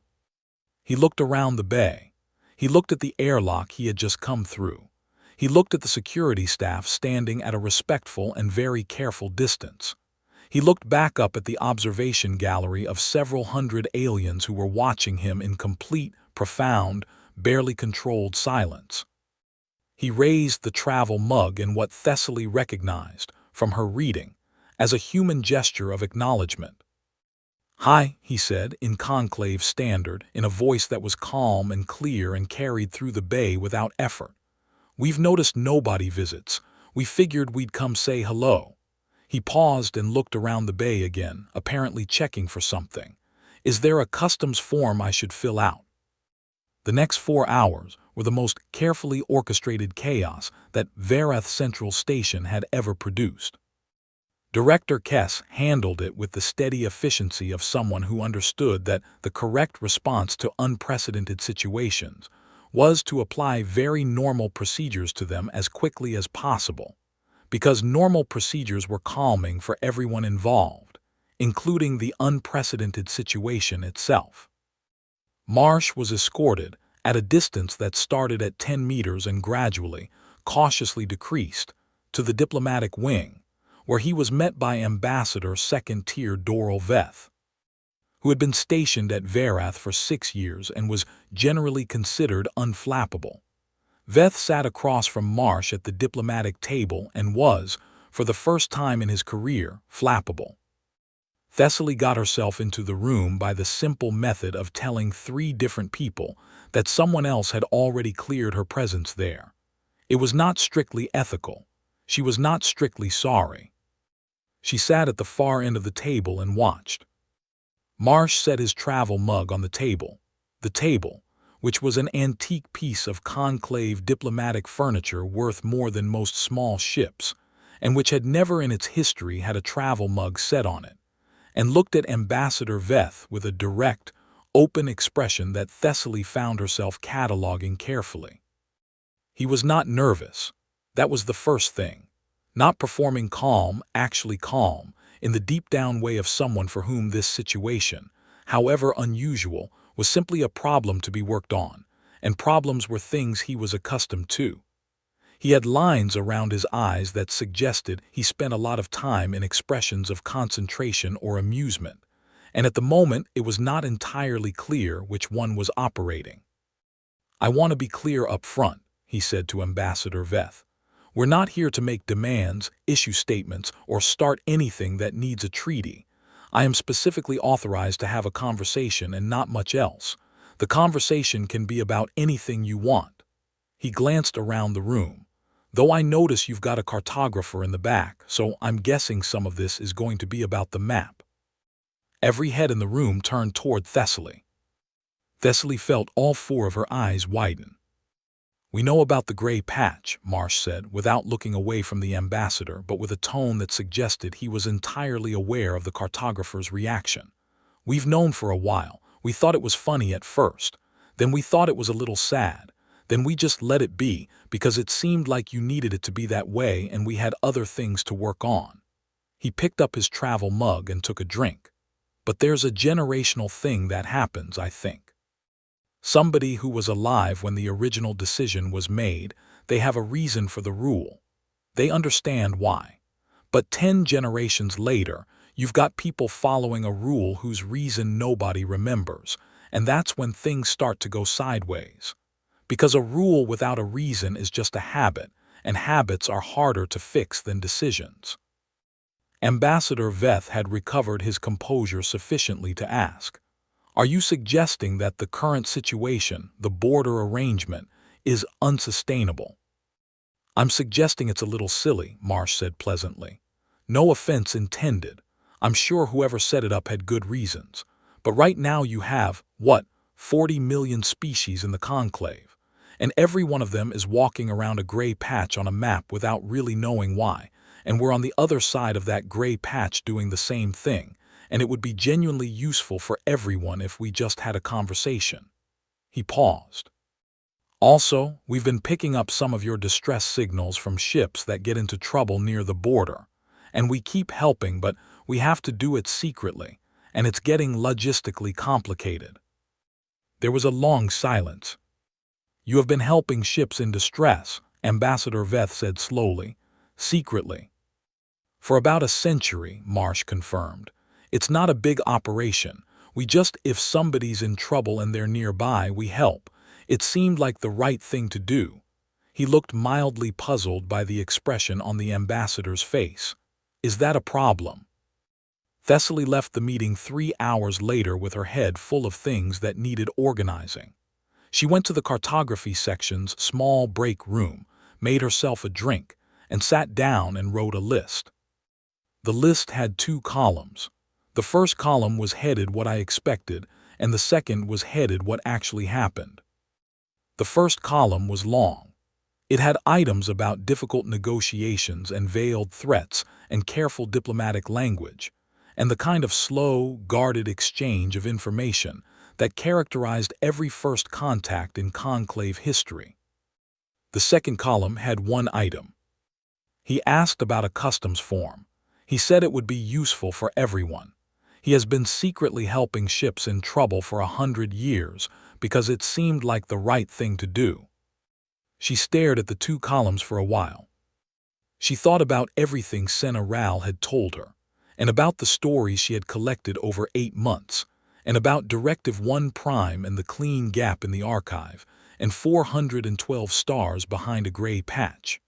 He looked around the bay. He looked at the airlock he had just come through. He looked at the security staff standing at a respectful and very careful distance. He looked back up at the observation gallery of several hundred aliens who were watching him in complete, profound, barely controlled silence. He raised the travel mug in what Thessaly recognized, from her reading, as a human gesture of acknowledgement. "Hi," he said, in conclave standard, in a voice that was calm and clear and carried through the bay without effort. "We've noticed nobody visits. We figured we'd come say hello." He paused and looked around the bay again, apparently checking for something. "Is there a customs form I should fill out?" The next 4 hours were the most carefully orchestrated chaos that Verath Central Station had ever produced. Director Kess handled it with the steady efficiency of someone who understood that the correct response to unprecedented situations was to apply very normal procedures to them as quickly as possible, because normal procedures were calming for everyone involved, including the unprecedented situation itself. Marsh was escorted, at a distance that started at 10 meters and gradually, cautiously decreased, to the diplomatic wing, where he was met by Ambassador Second-Tier Doral Veth, who had been stationed at Verath for 6 years and was generally considered unflappable. Veth sat across from Marsh at the diplomatic table and was, for the first time in his career, flappable. Thessaly got herself into the room by the simple method of telling 3 different people that someone else had already cleared her presence there. It was not strictly ethical. She was not strictly sorry. She sat at the far end of the table and watched. Marsh set his travel mug on the table, which was an antique piece of conclave diplomatic furniture worth more than most small ships, and which had never in its history had a travel mug set on it, and looked at Ambassador Veth with a direct, open expression that Thessaly found herself cataloging carefully. He was not nervous. That was the first thing. Not performing calm, actually calm, in the deep-down way of someone for whom this situation, however unusual, was simply a problem to be worked on, and problems were things he was accustomed to. He had lines around his eyes that suggested he spent a lot of time in expressions of concentration or amusement, and at the moment it was not entirely clear which one was operating. "I want to be clear up front," he said to Ambassador Veth. "We're not here to make demands, issue statements, or start anything that needs a treaty. I am specifically authorized to have a conversation and not much else. The conversation can be about anything you want." He glanced around the room. "Though I notice you've got a cartographer in the back, so I'm guessing some of this is going to be about the map." Every head in the room turned toward Thessaly. Thessaly felt all four of her eyes widen. "We know about the gray patch," Marsh said, without looking away from the ambassador, but with a tone that suggested he was entirely aware of the cartographer's reaction. "We've known for a while. We thought it was funny at first. Then we thought it was a little sad. Then we just let it be, because it seemed like you needed it to be that way and we had other things to work on." He picked up his travel mug and took a drink. "But there's a generational thing that happens, I think. Somebody who was alive when the original decision was made, they have a reason for the rule. They understand why. But 10 generations later, you've got people following a rule whose reason nobody remembers, and that's when things start to go sideways. Because a rule without a reason is just a habit, and habits are harder to fix than decisions." Ambassador Veth had recovered his composure sufficiently to ask, "Are you suggesting that the current situation, the border arrangement, is unsustainable?" "I'm suggesting it's a little silly," Marsh said pleasantly. "No offense intended. I'm sure whoever set it up had good reasons. But right now you have, 40 million species in the conclave, and every one of them is walking around a gray patch on a map without really knowing why, and we're on the other side of that gray patch doing the same thing, and it would be genuinely useful for everyone if we just had a conversation." He paused. "Also, we've been picking up some of your distress signals from ships that get into trouble near the border, and we keep helping, but we have to do it secretly, and it's getting logistically complicated." There was a long silence. "You have been helping ships in distress," Ambassador Veth said slowly, "secretly." "For about a century," Marsh confirmed. "It's not a big operation. We just, if somebody's in trouble and they're nearby, we help. It seemed like the right thing to do." He looked mildly puzzled by the expression on the ambassador's face. "Is that a problem?" Thessaly left the meeting 3 hours later with her head full of things that needed organizing. She went to the cartography section's small break room, made herself a drink, and sat down and wrote a list. The list had 2 columns. The first column was headed "What I expected," and the second was headed "What actually happened." The first column was long. It had items about difficult negotiations and veiled threats and careful diplomatic language, and the kind of slow, guarded exchange of information that characterized every first contact in conclave history. The second column had 1 item. He asked about a customs form. He said it would be useful for everyone. He has been secretly helping ships in trouble for 100 years because it seemed like the right thing to do. She stared at the 2 columns for a while. She thought about everything Senna Ral had told her, and about the stories she had collected over 8 months, and about Directive 1 Prime and the clean gap in the archive, and 412 stars behind a gray patch.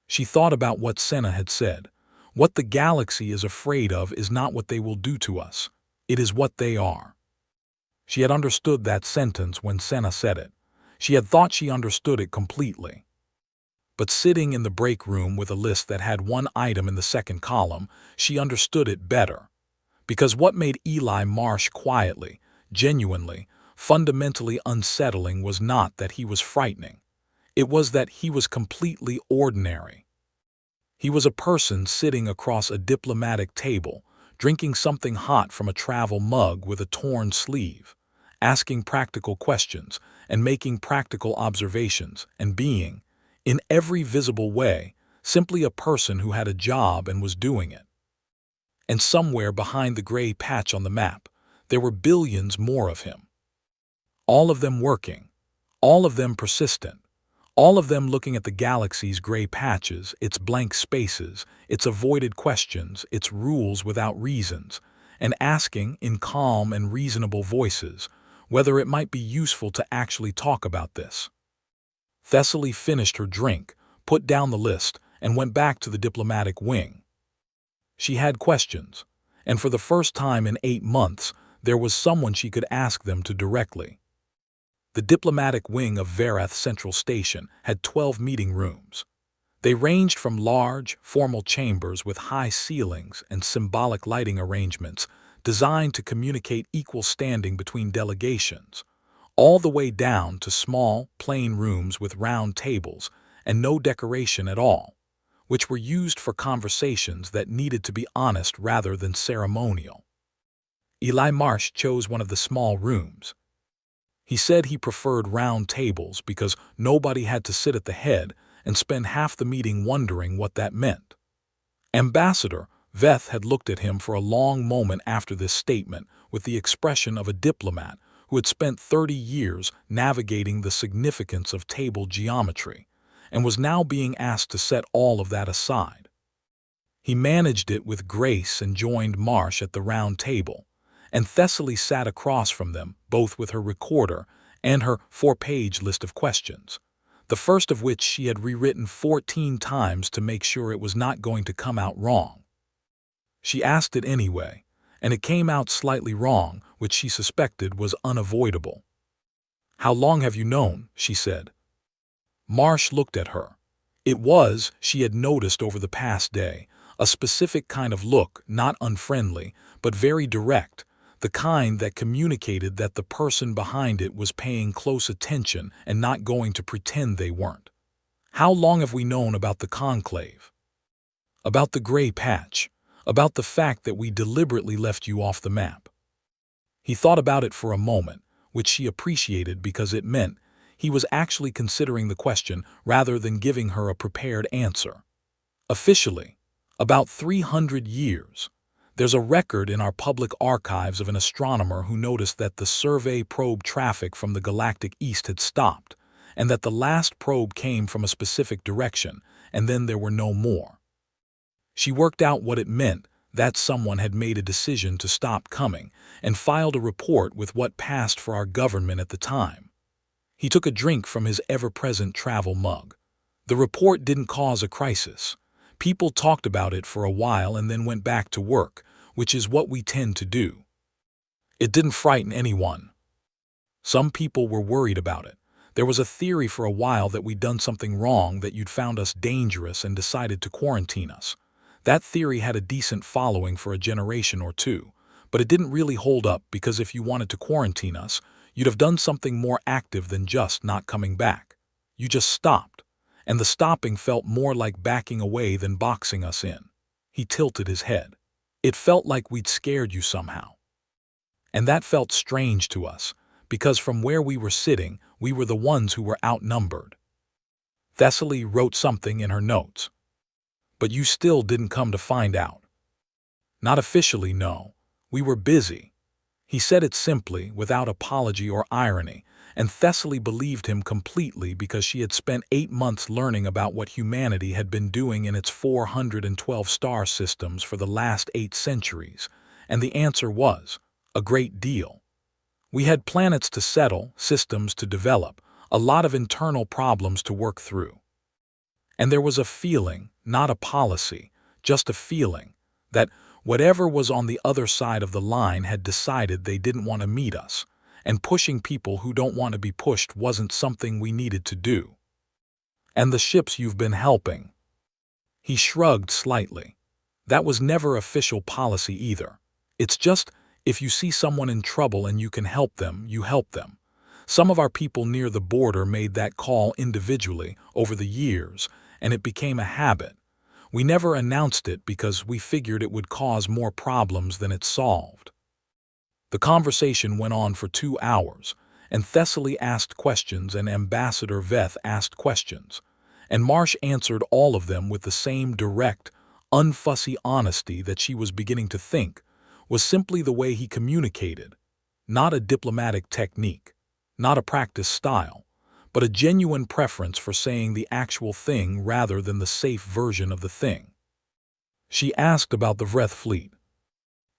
She thought about what Senna had said. What the galaxy is afraid of is not what they will do to us. It is what they are. She had understood that sentence when Senna said it. She had thought she understood it completely. But sitting in the break room with a list that had 1 item in the second column, she understood it better. Because what made Eli Marsh quietly, genuinely, fundamentally unsettling was not that he was frightening. It was that he was completely ordinary. He was a person sitting across a diplomatic table, drinking something hot from a travel mug with a torn sleeve, asking practical questions and making practical observations and being, in every visible way, simply a person who had a job and was doing it. And somewhere behind the gray patch on the map, there were billions more of him. All of them working, all of them persistent, all of them looking at the galaxy's gray patches, its blank spaces, its avoided questions, its rules without reasons, and asking in calm and reasonable voices whether it might be useful to actually talk about this. Thessaly finished her drink, put down the list, and went back to the diplomatic wing. She had questions, and for the first time in 8 months, there was someone she could ask them to directly. The diplomatic wing of Verath Central Station had 12 meeting rooms. They ranged from large, formal chambers with high ceilings and symbolic lighting arrangements designed to communicate equal standing between delegations, all the way down to small, plain rooms with round tables and no decoration at all, which were used for conversations that needed to be honest rather than ceremonial. Eli Marsh chose one of the small rooms. He said he preferred round tables because nobody had to sit at the head and spend half the meeting wondering what that meant. Ambassador Veth had looked at him for a long moment after this statement with the expression of a diplomat who had spent 30 years navigating the significance of table geometry and was now being asked to set all of that aside. He managed it with grace and joined Marsh at the round table, and Thessaly sat across from them, both with her recorder and her 4-page list of questions, the first of which she had rewritten 14 times to make sure it was not going to come out wrong. She asked it anyway, and it came out slightly wrong, which she suspected was unavoidable. "How long have you known?" she said. Marsh looked at her. It was, she had noticed over the past day, a specific kind of look, not unfriendly, but very direct, the kind that communicated that the person behind it was paying close attention and not going to pretend they weren't. "How long have we known about the conclave? About the gray patch? About the fact that we deliberately left you off the map?" He thought about it for a moment, which she appreciated because it meant he was actually considering the question rather than giving her a prepared answer. "Officially, about 300 years. There's a record in our public archives of an astronomer who noticed that the survey probe traffic from the galactic east had stopped, and that the last probe came from a specific direction, and then there were no more. She worked out what it meant that someone had made a decision to stop coming and filed a report with what passed for our government at the time." He took a drink from his ever-present travel mug. "The report didn't cause a crisis. People talked about it for a while and then went back to work, which is what we tend to do. It didn't frighten anyone. Some people were worried about it. There was a theory for a while that we'd done something wrong, that you'd found us dangerous and decided to quarantine us. That theory had a decent following for a generation or two, but it didn't really hold up because if you wanted to quarantine us, you'd have done something more active than just not coming back. You just stopped, and the stopping felt more like backing away than boxing us in." He tilted his head. "It felt like we'd scared you somehow. And that felt strange to us, because from where we were sitting, we were the ones who were outnumbered." Thessaly wrote something in her notes. "But you still didn't come to find out." "Not officially, no. We were busy." He said it simply, without apology or irony, and Thessaly believed him completely because she had spent 8 months learning about what humanity had been doing in its 412 star systems for the last 8 centuries, and the answer was, a great deal. We had planets to settle, systems to develop, a lot of internal problems to work through. And there was a feeling, not a policy, just a feeling, that whatever was on the other side of the line had decided they didn't want to meet us, and pushing people who don't want to be pushed wasn't something we needed to do. And the ships you've been helping." He shrugged slightly. "That was never official policy either. It's just, if you see someone in trouble and you can help them, you help them. Some of our people near the border made that call individually over the years, and it became a habit. We never announced it because we figured it would cause more problems than it solved." The conversation went on for 2 hours, and Thessaly asked questions and Ambassador Veth asked questions, and Marsh answered all of them with the same direct, unfussy honesty that she was beginning to think was simply the way he communicated, not a diplomatic technique, not a practice style, but a genuine preference for saying the actual thing rather than the safe version of the thing. She asked about the Vreth fleet.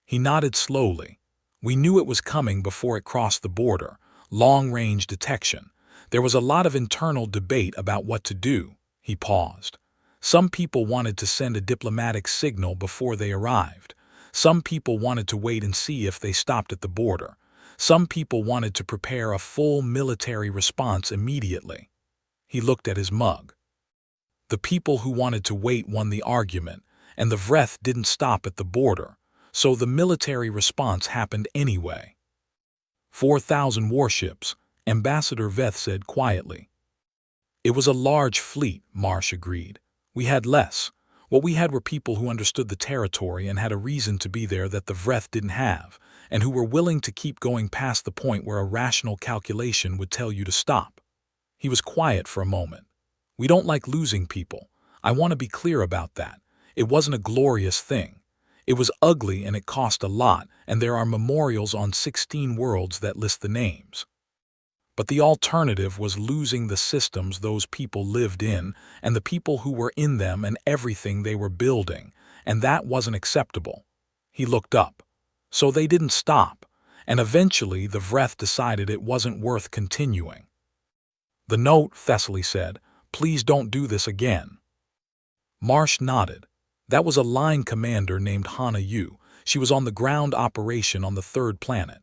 He nodded slowly. We knew it was coming before it crossed the border, long-range detection. There was a lot of internal debate about what to do. He paused. Some people wanted to send a diplomatic signal before they arrived. Some people wanted to wait and see if they stopped at the border. Some people wanted to prepare a full military response immediately. He looked at his mug. The people who wanted to wait won the argument, and the Vreth didn't stop at the border, so the military response happened anyway. 4,000 warships, Ambassador Veth said quietly. It was a large fleet, Marsh agreed. We had less. What we had were people who understood the territory and had a reason to be there that the Vreth didn't have, and who were willing to keep going past the point where a rational calculation would tell you to stop. He was quiet for a moment. We don't like losing people. I want to be clear about that. It wasn't a glorious thing. It was ugly and it cost a lot, and there are memorials on 16 worlds that list the names. But the alternative was losing the systems those people lived in and the people who were in them and everything they were building, and that wasn't acceptable. He looked up. So they didn't stop, and eventually the Vreth decided it wasn't worth continuing. The note, Thessaly said, please don't do this again. Marsh nodded. That was a line commander named Hana Yu. She was on the ground operation on the third planet.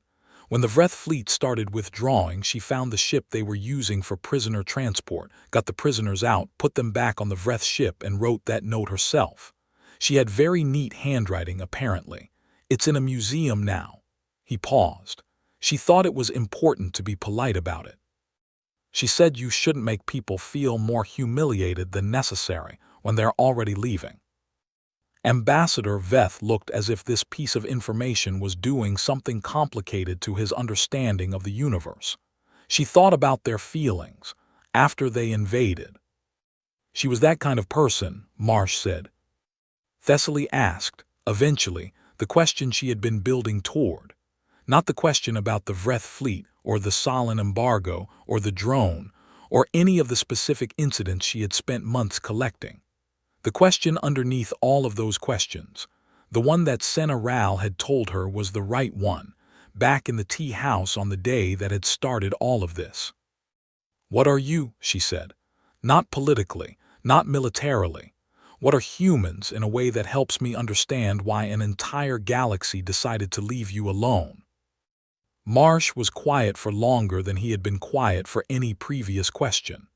When the Vreth fleet started withdrawing, she found the ship they were using for prisoner transport, got the prisoners out, put them back on the Vreth ship, and wrote that note herself. She had very neat handwriting, apparently. It's in a museum now. He paused. She thought it was important to be polite about it. She said you shouldn't make people feel more humiliated than necessary when they're already leaving. Ambassador Veth looked as if this piece of information was doing something complicated to his understanding of the universe. She thought about their feelings after they invaded. She was that kind of person, Marsh said. Thessaly asked, eventually, the question she had been building toward. Not the question about the Vreth fleet or the Solon embargo or the drone or any of the specific incidents she had spent months collecting. The question underneath all of those questions, the one that Senna Ral had told her was the right one, back in the tea house on the day that had started all of this. What are you, she said. Not politically, not militarily. What are humans in a way that helps me understand why an entire galaxy decided to leave you alone? Marsh was quiet for longer than he had been quiet for any previous question.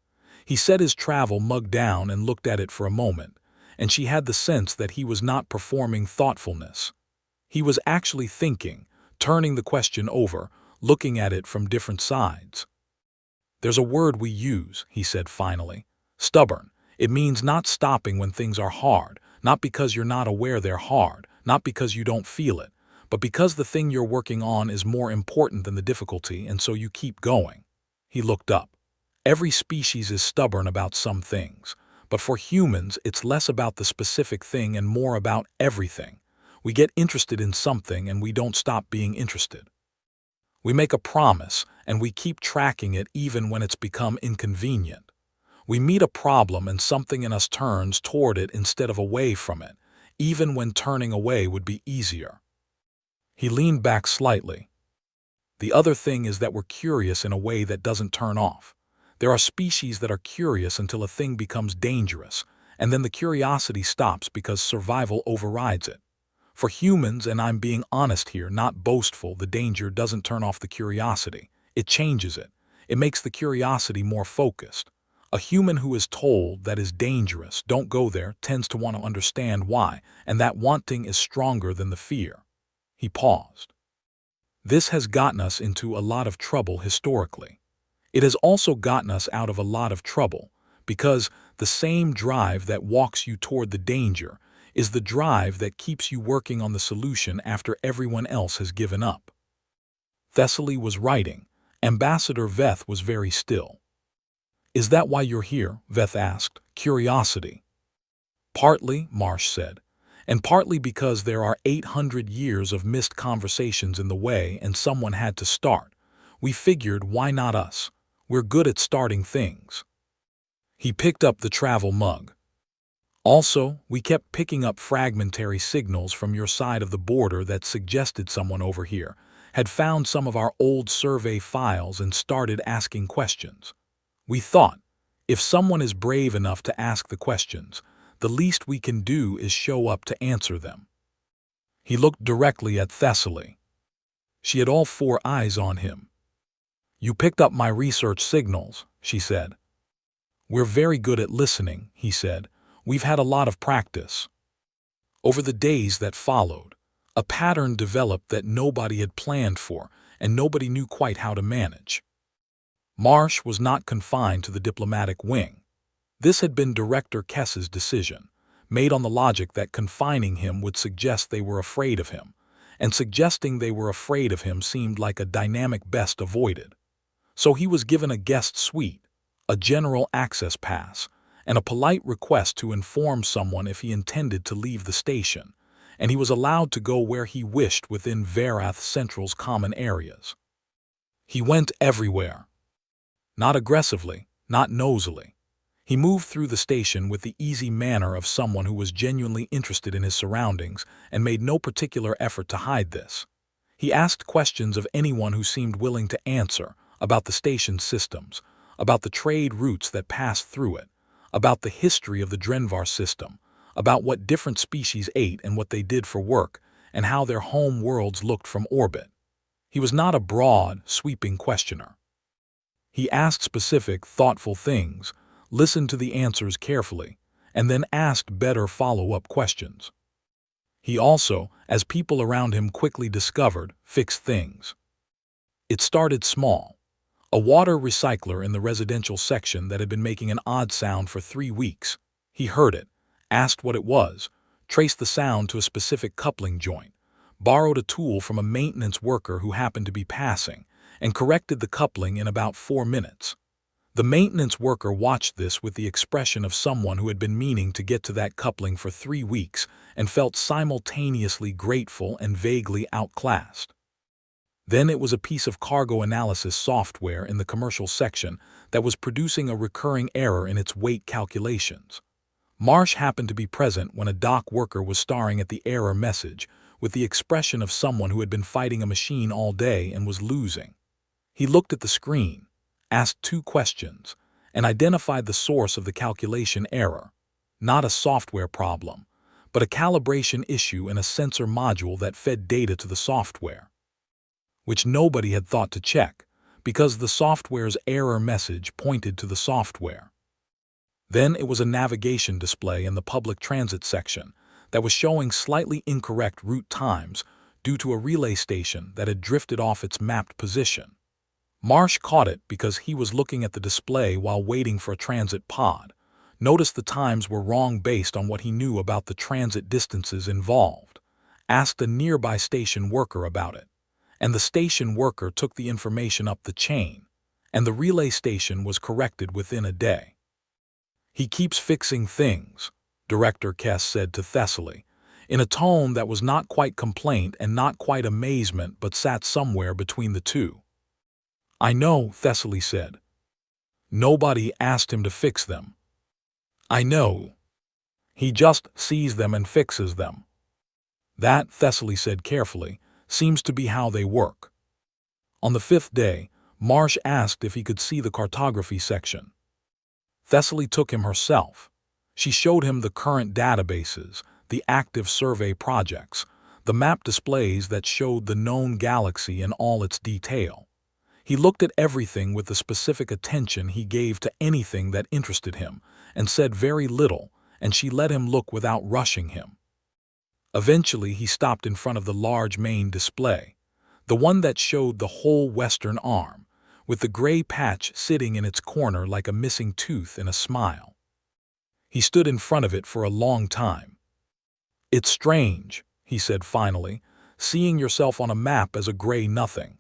He set his travel mug down and looked at it for a moment, and she had the sense that he was not performing thoughtfulness. He was actually thinking, turning the question over, looking at it from different sides. There's a word we use, he said finally. Stubborn. It means not stopping when things are hard, not because you're not aware they're hard, not because you don't feel it, but because the thing you're working on is more important than the difficulty, and so you keep going. He looked up. Every species is stubborn about some things. But for humans, it's less about the specific thing and more about everything. We get interested in something and we don't stop being interested. We make a promise and we keep tracking it even when it's become inconvenient. We meet a problem and something in us turns toward it instead of away from it, even when turning away would be easier. He leaned back slightly. The other thing is that we're curious in a way that doesn't turn off. There are species that are curious until a thing becomes dangerous, and then the curiosity stops because survival overrides it. For humans, and I'm being honest here, not boastful, the danger doesn't turn off the curiosity. It changes it. It makes the curiosity more focused. A human who is told that is dangerous, don't go there, tends to want to understand why, and that wanting is stronger than the fear. He paused. This has gotten us into a lot of trouble historically. It has also gotten us out of a lot of trouble, because the same drive that walks you toward the danger is the drive that keeps you working on the solution after everyone else has given up. Thessaly was writing. Ambassador Veth was very still. "Is that why you're here?" Veth asked, curiosity. "Partly," Marsh said, "and partly because there are 800 years of missed conversations in the way and someone had to start. We figured, why not us? We're good at starting things." He picked up the travel mug. "Also, we kept picking up fragmentary signals from your side of the border that suggested someone over here had found some of our old survey files and started asking questions. We thought, if someone is brave enough to ask the questions, the least we can do is show up to answer them." He looked directly at Thessaly. She had all four eyes on him. "You picked up my research signals," she said. "We're very good at listening," he said. "We've had a lot of practice." Over the days that followed, a pattern developed that nobody had planned for and nobody knew quite how to manage. Marsh was not confined to the diplomatic wing. This had been Director Kess's decision, made on the logic that confining him would suggest they were afraid of him, and suggesting they were afraid of him seemed like a dynamic best avoided. So he was given a guest suite, a general access pass, and a polite request to inform someone if he intended to leave the station, and he was allowed to go where he wished within Varath Central's common areas. He went everywhere. Not aggressively, not nosily. He moved through the station with the easy manner of someone who was genuinely interested in his surroundings and made no particular effort to hide this. He asked questions of anyone who seemed willing to answer, about the station's systems, about the trade routes that passed through it, about the history of the Drenvar system, about what different species ate and what they did for work, and how their home worlds looked from orbit. He was not a broad, sweeping questioner. He asked specific, thoughtful things, listened to the answers carefully, and then asked better follow-up questions. He also, as people around him quickly discovered, fixed things. It started small. A water recycler in the residential section that had been making an odd sound for 3 weeks. He heard it, asked what it was, traced the sound to a specific coupling joint, borrowed a tool from a maintenance worker who happened to be passing, and corrected the coupling in about 4 minutes. The maintenance worker watched this with the expression of someone who had been meaning to get to that coupling for 3 weeks and felt simultaneously grateful and vaguely outclassed. Then it was a piece of cargo analysis software in the commercial section that was producing a recurring error in its weight calculations. Marsh happened to be present when a dock worker was staring at the error message with the expression of someone who had been fighting a machine all day and was losing. He looked at the screen, asked 2 questions, and identified the source of the calculation error. Not a software problem, but a calibration issue in a sensor module that fed data to the software, which nobody had thought to check, because the software's error message pointed to the software. Then it was a navigation display in the public transit section that was showing slightly incorrect route times due to a relay station that had drifted off its mapped position. Marsh caught it because he was looking at the display while waiting for a transit pod, noticed the times were wrong based on what he knew about the transit distances involved, asked a nearby station worker about it, and the station worker took the information up the chain, and the relay station was corrected within a day. "He keeps fixing things," Director Kess said to Thessaly, in a tone that was not quite complaint and not quite amazement but sat somewhere between the two. "I know," Thessaly said. "Nobody asked him to fix them." "I know. He just sees them and fixes them." "That," Thessaly said carefully, "seems to be how they work." On the 5th day, Marsh asked if he could see the cartography section. Thessaly took him herself. She showed him the current databases, the active survey projects, the map displays that showed the known galaxy in all its detail. He looked at everything with the specific attention he gave to anything that interested him, and said very little, and she let him look without rushing him. Eventually he stopped in front of the large main display, the one that showed the whole western arm, with the gray patch sitting in its corner like a missing tooth in a smile. He stood in front of it for a long time. "It's strange," he said finally, "seeing yourself on a map as a gray nothing."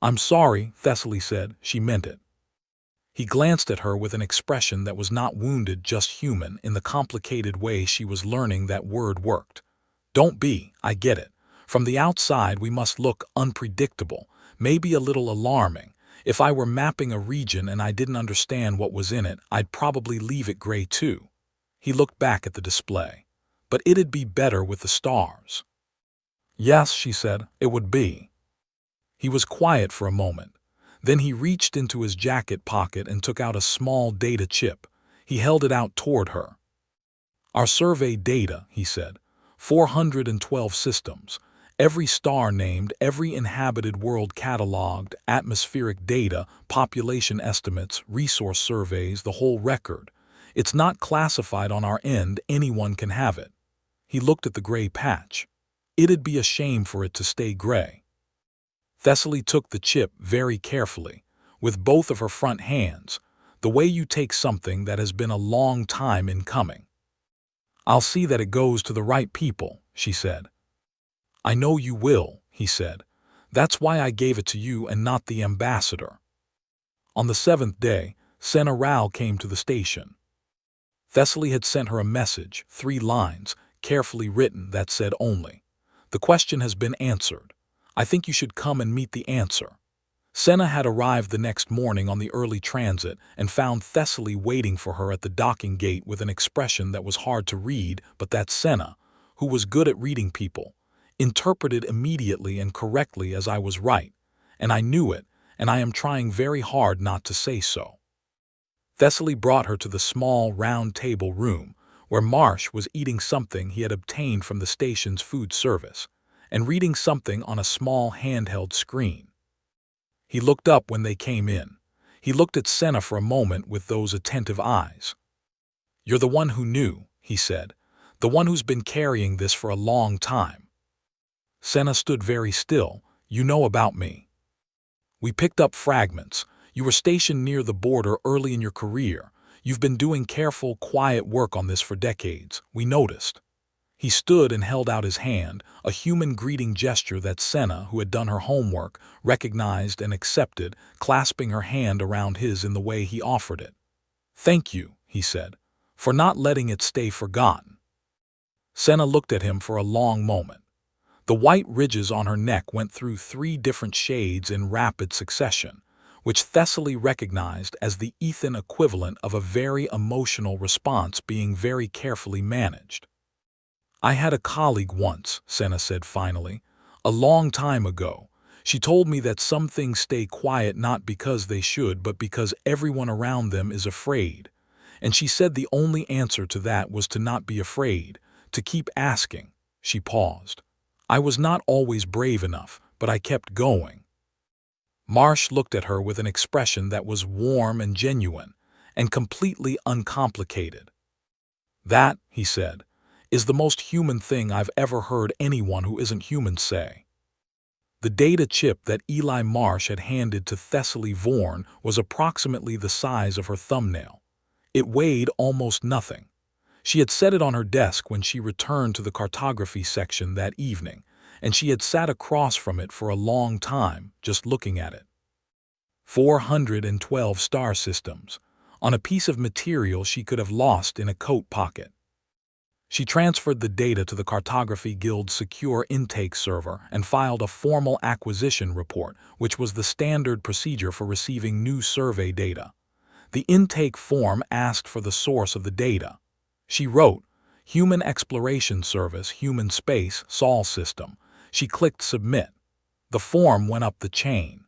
"I'm sorry," Thessaly said. "She meant it." He glanced at her with an expression that was not wounded, just human, in the complicated way she was learning that word worked. "Don't be, I get it. From the outside we must look unpredictable, maybe a little alarming. If I were mapping a region and I didn't understand what was in it, I'd probably leave it gray too." He looked back at the display. "But it'd be better with the stars." "Yes," she said, "it would be." He was quiet for a moment. Then he reached into his jacket pocket and took out a small data chip. He held it out toward her. "Our survey data," he said. 412 systems. Every star named, every inhabited world cataloged, atmospheric data, population estimates, resource surveys, the whole record. It's not classified on our end, anyone can have it." He looked at the gray patch. "It'd be a shame for it to stay gray." Thessaly took the chip very carefully, with both of her front hands, the way you take something that has been a long time in coming. "I'll see that it goes to the right people," she said. "I know you will," he said. "That's why I gave it to you and not the ambassador." On the 7th day, Senna Rao came to the station. Thessaly had sent her a message, 3 lines, carefully written, that said only, "The question has been answered. I think you should come and meet the answer." Senna had arrived the next morning on the early transit and found Thessaly waiting for her at the docking gate with an expression that was hard to read, but that Senna, who was good at reading people, interpreted immediately and correctly as I was right, and I knew it, and I am trying very hard not to say so. Thessaly brought her to the small round table room, where Marsh was eating something he had obtained from the station's food service, and reading something on a small handheld screen. He looked up when they came in. He looked at Senna for a moment with those attentive eyes. "You're the one who knew," he said, "the one who's been carrying this for a long time." Senna stood very still. "You know about me. We picked up fragments. You were stationed near the border early in your career. You've been doing careful, quiet work on this for decades. We noticed." He stood and held out his hand, a human greeting gesture that Senna, who had done her homework, recognized and accepted, clasping her hand around his in the way he offered it. "Thank you," he said, "for not letting it stay forgotten." Senna looked at him for a long moment. The white ridges on her neck went through 3 different shades in rapid succession, which Thessaly recognized as the Ethan equivalent of a very emotional response being very carefully managed. "I had a colleague once," Senna said finally, "a long time ago. She told me that some things stay quiet not because they should, but because everyone around them is afraid. And she said the only answer to that was to not be afraid, to keep asking." She paused. "I was not always brave enough, but I kept going." Marsh looked at her with an expression that was warm and genuine, and completely uncomplicated. "That," he said, "is the most human thing I've ever heard anyone who isn't human say." The data chip that Eli Marsh had handed to Thessaly Vaughan was approximately the size of her thumbnail. It weighed almost nothing. She had set it on her desk when she returned to the cartography section that evening, and she had sat across from it for a long time, just looking at it. 412 star systems, on a piece of material she could have lost in a coat pocket. She transferred the data to the Cartography Guild's secure intake server and filed a formal acquisition report, which was the standard procedure for receiving new survey data. The intake form asked for the source of the data. She wrote, "Human Exploration Service, Human Space, Sol System." She clicked Submit. The form went up the chain.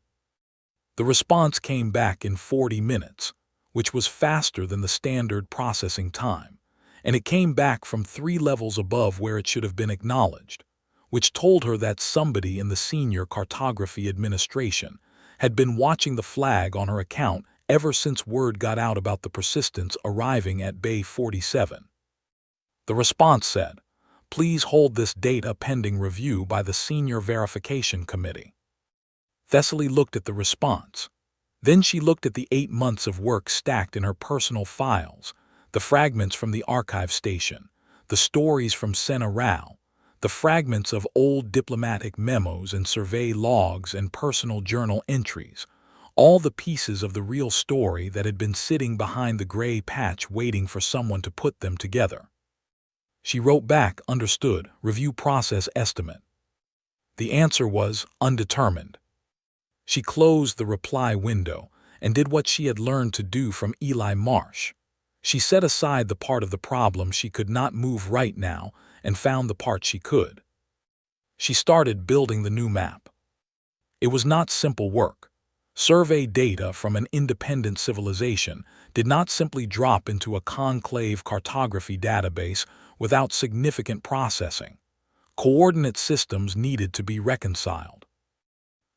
The response came back in 40 minutes, which was faster than the standard processing time, and it came back from 3 levels above where it should have been acknowledged, which told her that somebody in the senior cartography administration had been watching the flag on her account ever since word got out about the persistence arriving at Bay 47. The response said, "Please hold this data pending review by the Senior Verification Committee." Thessaly looked at the response. Then she looked at the 8 months of work stacked in her personal files, the fragments from the archive station, the stories from Senna Rao, The fragments of old diplomatic memos and survey logs and personal journal entries, all the pieces of the real story that had been sitting behind the gray patch waiting for someone to put them together. She wrote back, "Understood, review process estimate." The answer was undetermined. She closed the reply window and did what she had learned to do from Eli Marsh. She set aside the part of the problem she could not move right now and found the part she could. She started building the new map. It was not simple work. Survey data from an independent civilization did not simply drop into a conclave cartography database without significant processing. Coordinate systems needed to be reconciled.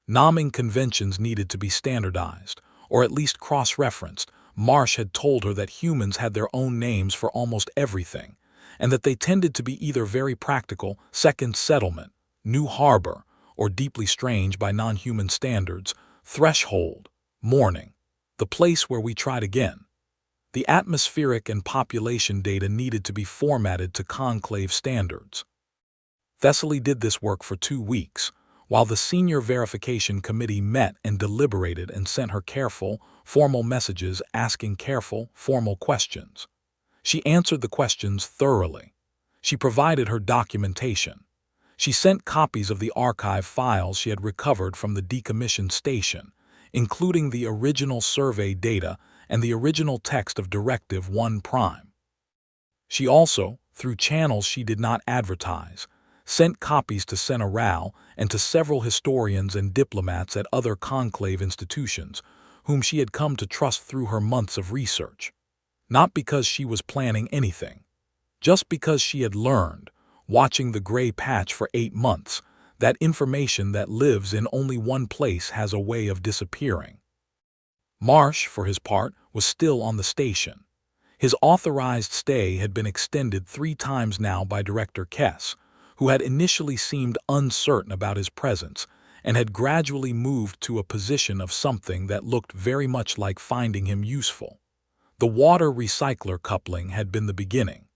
Naming conventions needed to be standardized, or at least cross-referenced. Marsh had told her that humans had their own names for almost everything, and that they tended to be either very practical, second settlement, new harbor, or deeply strange by non-human standards, threshold, morning, the place where we tried again. The atmospheric and population data needed to be formatted to conclave standards. Thessaly did this work for 2 weeks, while the Senior Verification Committee met and deliberated and sent her careful, formal messages asking careful, formal questions. She answered the questions thoroughly. She provided her documentation. She sent copies of the archive files she had recovered from the decommissioned station, including the original survey data and the original text of Directive 1 Prime. She also, through channels she did not advertise, sent copies to Sena Rao and to several historians and diplomats at other conclave institutions, whom she had come to trust through her months of research. Not because she was planning anything, just because she had learned, watching the gray patch for 8 months, that information that lives in only one place has a way of disappearing. Marsh, for his part, was still on the station. His authorized stay had been extended 3 times now by Director Kess, who had initially seemed uncertain about his presence and had gradually moved to a position of something that looked very much like finding him useful. The water recycler coupling had been the beginning.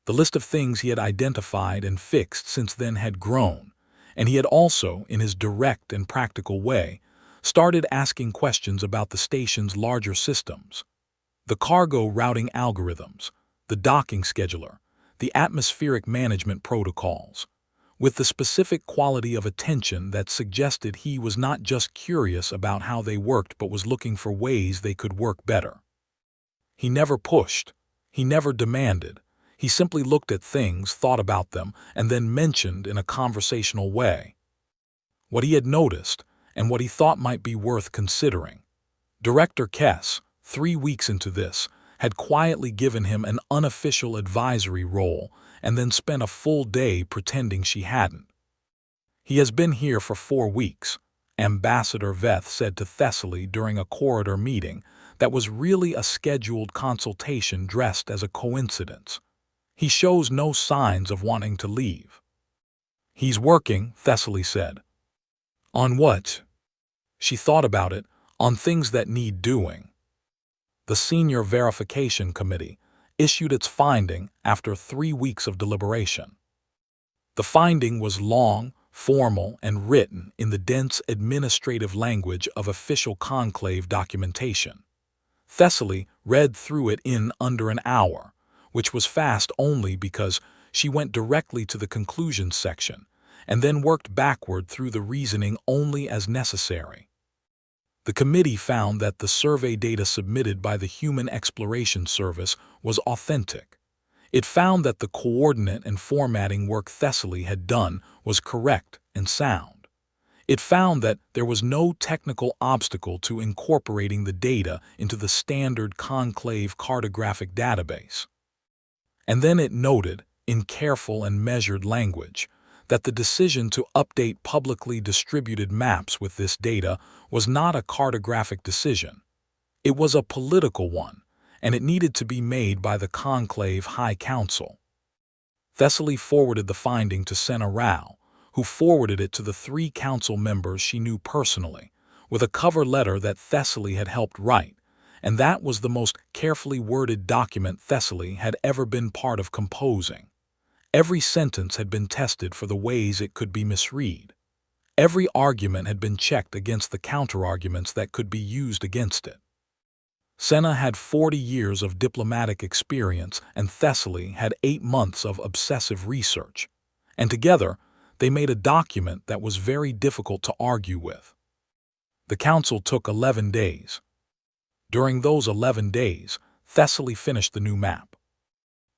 The list of things he had identified and fixed since then had grown, and he had also, in his direct and practical way, started asking questions about the station's larger systems. The cargo routing algorithms, the docking scheduler, the atmospheric management protocols, with the specific quality of attention that suggested he was not just curious about how they worked but was looking for ways they could work better. He never pushed. He never demanded. He simply looked at things, thought about them, and then mentioned in a conversational way what he had noticed and what he thought might be worth considering. Director Kess, 3 weeks into this, had quietly given him an unofficial advisory role and then spent a full day pretending she hadn't. "He has been here for 4 weeks, Ambassador Veth said to Thessaly during a corridor meeting that was really a scheduled consultation dressed as a coincidence. "He shows no signs of wanting to leave." "He's working," Thessaly said. "On what?" She thought about it. "On things that need doing." The Senior Verification Committee issued its finding after 3 weeks of deliberation. The finding was long, formal, and written in the dense administrative language of official conclave documentation. Thessaly read through it in under an hour, which was fast only because she went directly to the conclusions section and then worked backward through the reasoning only as necessary. The committee found that the survey data submitted by the Human Exploration Service was authentic. It found that the coordinate and formatting work Thessaly had done was correct and sound. It found that there was no technical obstacle to incorporating the data into the standard conclave cartographic database. And then it noted, in careful and measured language, that the decision to update publicly distributed maps with this data was not a cartographic decision. It was a political one, and it needed to be made by the Conclave High Council. Thessaly forwarded the finding to Sena Rao, who forwarded it to the 3 council members she knew personally, with a cover letter that Thessaly had helped write, and that was the most carefully worded document Thessaly had ever been part of composing. Every sentence had been tested for the ways it could be misread. Every argument had been checked against the counterarguments that could be used against it. Senna had 40 years of diplomatic experience and Thessaly had 8 months of obsessive research, and together they made a document that was very difficult to argue with. The council took 11 days. During those 11 days, Thessaly finished the new map.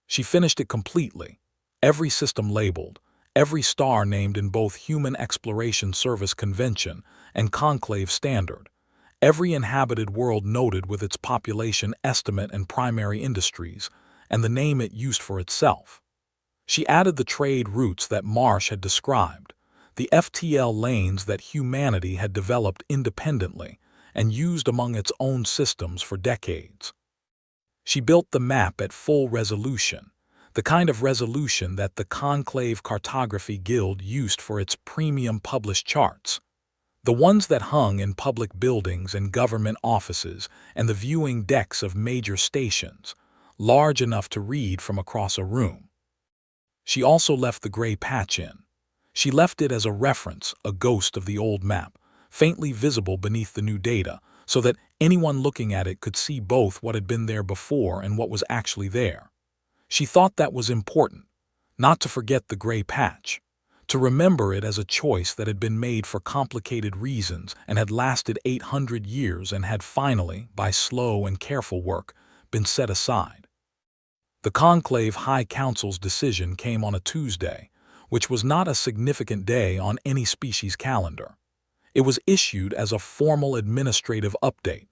She finished it completely, every system labeled, every star named in both Human Exploration Service Convention and Conclave Standard, every inhabited world noted with its population estimate and primary industries, and the name it used for itself. She added the trade routes that Marsh had described, the FTL lanes that humanity had developed independently and used among its own systems for decades. She built the map at full resolution, the kind of resolution that the Conclave Cartography Guild used for its premium published charts, the ones that hung in public buildings and government offices and the viewing decks of major stations, large enough to read from across a room. She also left the gray patch in. She left it as a reference, a ghost of the old map, faintly visible beneath the new data, so that anyone looking at it could see both what had been there before and what was actually there. She thought that was important, not to forget the gray patch, to remember it as a choice that had been made for complicated reasons and had lasted 800 years and had finally, by slow and careful work, been set aside. The Conclave High Council's decision came on a Tuesday, which was not a significant day on any species calendar. It was issued as a formal administrative update,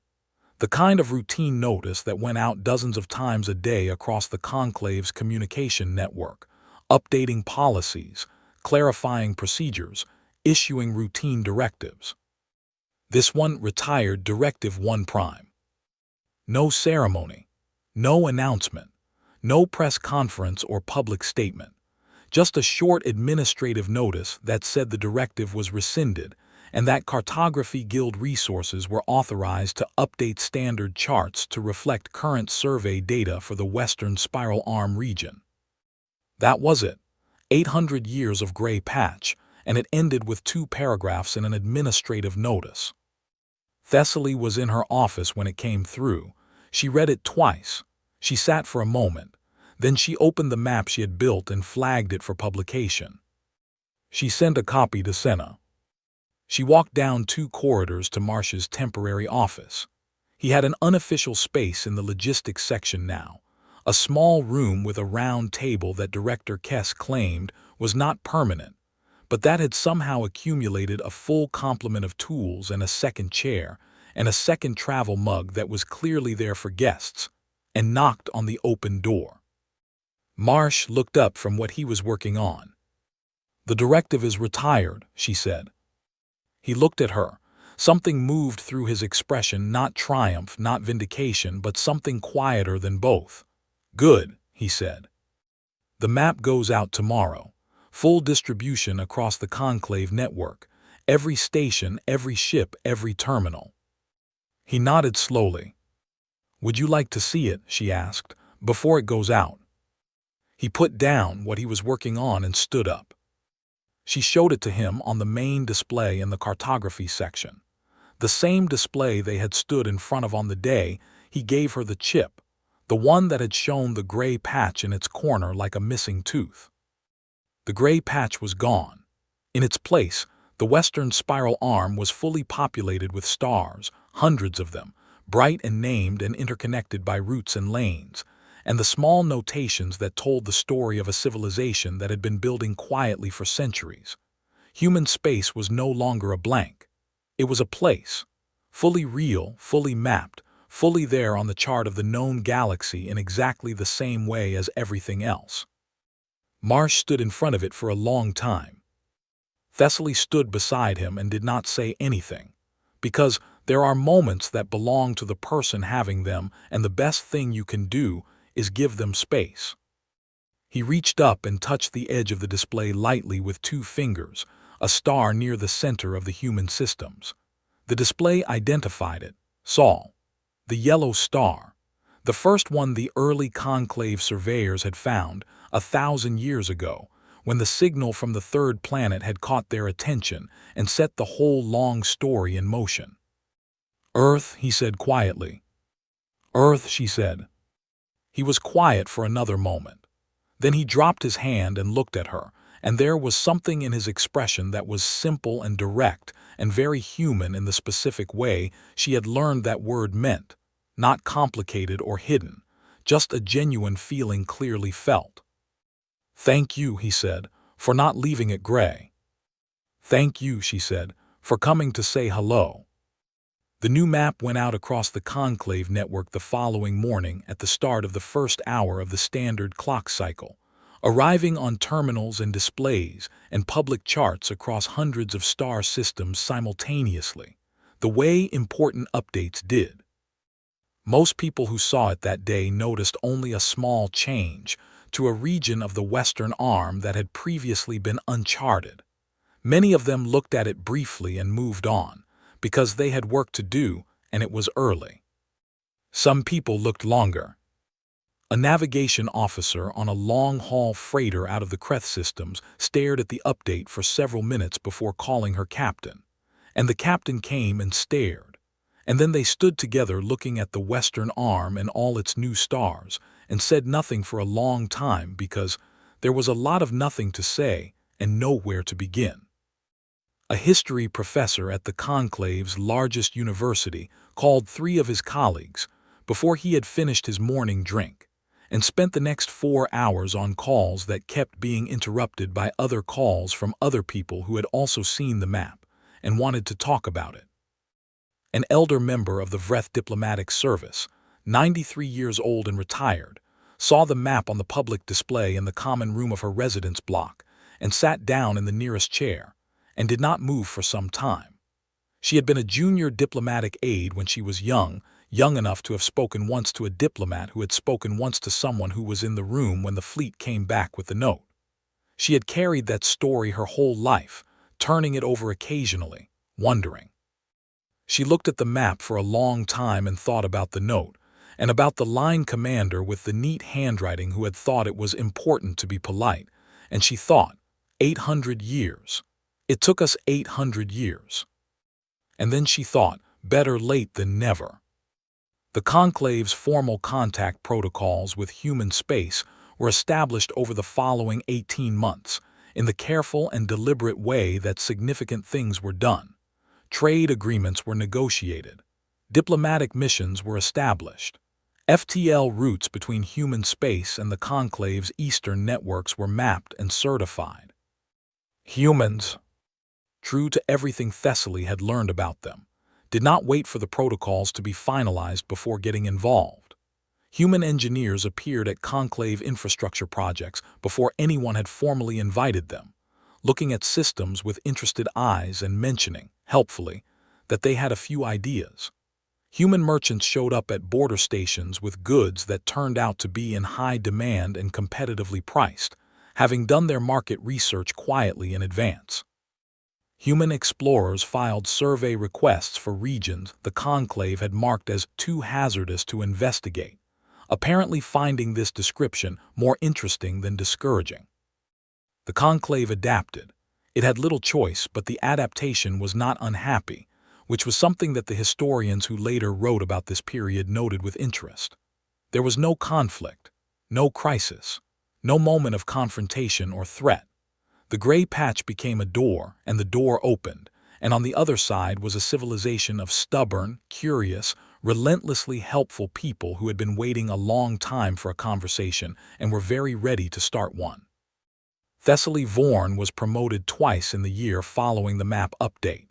the kind of routine notice that went out dozens of times a day across the Conclave's communication network, updating policies, clarifying procedures, issuing routine directives. This one retired Directive 1 Prime. No ceremony, no announcement, no press conference or public statement, just a short administrative notice that said the directive was rescinded and that Cartography Guild resources were authorized to update standard charts to reflect current survey data for the Western Spiral Arm region. That was it. 800 years of gray patch, and it ended with 2 paragraphs in an administrative notice. Thessaly was in her office when it came through. She read it twice. She sat for a moment. Then she opened the map she had built and flagged it for publication. She sent a copy to Senna. She walked down 2 corridors to Marsh's temporary office. He had an unofficial space in the logistics section now, a small room with a round table that Director Kess claimed was not permanent, but that had somehow accumulated a full complement of tools and a second chair and a second travel mug that was clearly there for guests, and knocked on the open door. Marsh looked up from what he was working on. "The directive is retired," she said. He looked at her. Something moved through his expression, not triumph, not vindication, but something quieter than both. "Good," he said. "The map goes out tomorrow. Full distribution across the Conclave network. Every station, every ship, every terminal." He nodded slowly. "Would you like to see it?" she asked, "before it goes out?" He put down what he was working on and stood up. She showed it to him on the main display in the cartography section, the same display they had stood in front of on the day he gave her the chip, the one that had shown the gray patch in its corner like a missing tooth. The gray patch was gone. In its place, the Western Spiral Arm was fully populated with stars, hundreds of them, bright and named and interconnected by routes and lanes, and the small notations that told the story of a civilization that had been building quietly for centuries. Human space was no longer a blank. It was a place, fully real, fully mapped, fully there on the chart of the known galaxy in exactly the same way as everything else. Marsh stood in front of it for a long time. Thessaly stood beside him and did not say anything, because there are moments that belong to the person having them, and the best thing you can do is give them space. He reached up and touched the edge of the display lightly with 2 fingers, a star near the center of the human systems. The display identified it, Sol, the yellow star, the first one the early Conclave surveyors had found, 1,000 years ago, when the signal from the third planet had caught their attention and set the whole long story in motion. "Earth," he said quietly. "Earth," she said. He was quiet for another moment. Then he dropped his hand and looked at her, and there was something in his expression that was simple and direct and very human in the specific way she had learned that word meant, not complicated or hidden, just a genuine feeling clearly felt. "Thank you," he said, "for not leaving it gray." "Thank you," she said, "for coming to say hello." The new map went out across the conclave network the following morning at the start of the first hour of the standard clock cycle, arriving on terminals and displays and public charts across hundreds of star systems simultaneously, the way important updates did. Most people who saw it that day noticed only a small change to a region of the western arm that had previously been uncharted. Many of them looked at it briefly and moved on, because they had work to do and it was early. Some people looked longer. A navigation officer on a long-haul freighter out of the Kreth systems stared at the update for several minutes before calling her captain, and the captain came and stared, and then they stood together looking at the western arm and all its new stars and said nothing for a long time because there was a lot of nothing to say and nowhere to begin. A history professor at the conclave's largest university called 3 of his colleagues before he had finished his morning drink and spent the next 4 hours on calls that kept being interrupted by other calls from other people who had also seen the map and wanted to talk about it. An elder member of the Vreth Diplomatic Service, 93 years old and retired, saw the map on the public display in the common room of her residence block and sat down in the nearest chair, and did not move for some time. She had been a junior diplomatic aide when she was young enough to have spoken once to a diplomat who had spoken once to someone who was in the room when the fleet came back with the note. She had carried that story her whole life, turning it over occasionally, wondering. She looked at the map for a long time and thought about the note, and about the line commander with the neat handwriting who had thought it was important to be polite, and she thought, 800 years. It took us 800 years. And then she thought, better late than never. The conclave's formal contact protocols with human space were established over the following 18 months in the careful and deliberate way that significant things were done. Trade agreements were negotiated. Diplomatic missions were established. FTL routes between human space and the conclave's eastern networks were mapped and certified. Humans, true to everything Thessaly had learned about them, did not wait for the protocols to be finalized before getting involved. Human engineers appeared at conclave infrastructure projects before anyone had formally invited them, looking at systems with interested eyes and mentioning, helpfully, that they had a few ideas. Human merchants showed up at border stations with goods that turned out to be in high demand and competitively priced, having done their market research quietly in advance. Human explorers filed survey requests for regions the conclave had marked as too hazardous to investigate, apparently finding this description more interesting than discouraging. The conclave adapted. It had little choice, but the adaptation was not unhappy, which was something that the historians who later wrote about this period noted with interest. There was no conflict, no crisis, no moment of confrontation or threat. The gray patch became a door, and the door opened, and on the other side was a civilization of stubborn, curious, relentlessly helpful people who had been waiting a long time for a conversation and were very ready to start one. Thessaly Vorn was promoted twice in the year following the map update.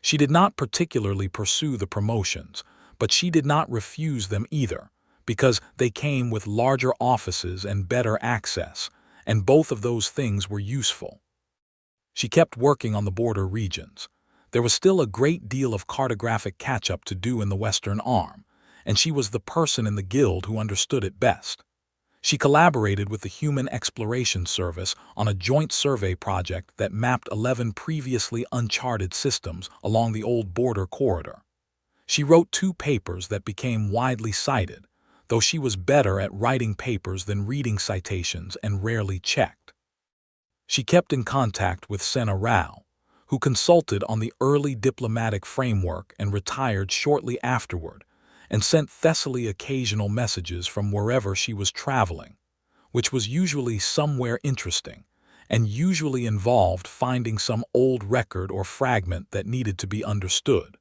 She did not particularly pursue the promotions, but she did not refuse them either, because they came with larger offices and better access, and both of those things were useful. She kept working on the border regions. There was still a great deal of cartographic catch-up to do in the Western Arm, and she was the person in the guild who understood it best. She collaborated with the Human Exploration Service on a joint survey project that mapped 11 previously uncharted systems along the old border corridor. She wrote 2 papers that became widely cited, though she was better at writing papers than reading citations and rarely checked. She kept in contact with Sena Rao, who consulted on the early diplomatic framework and retired shortly afterward, and sent Thessaly occasional messages from wherever she was traveling, which was usually somewhere interesting, and usually involved finding some old record or fragment that needed to be understood.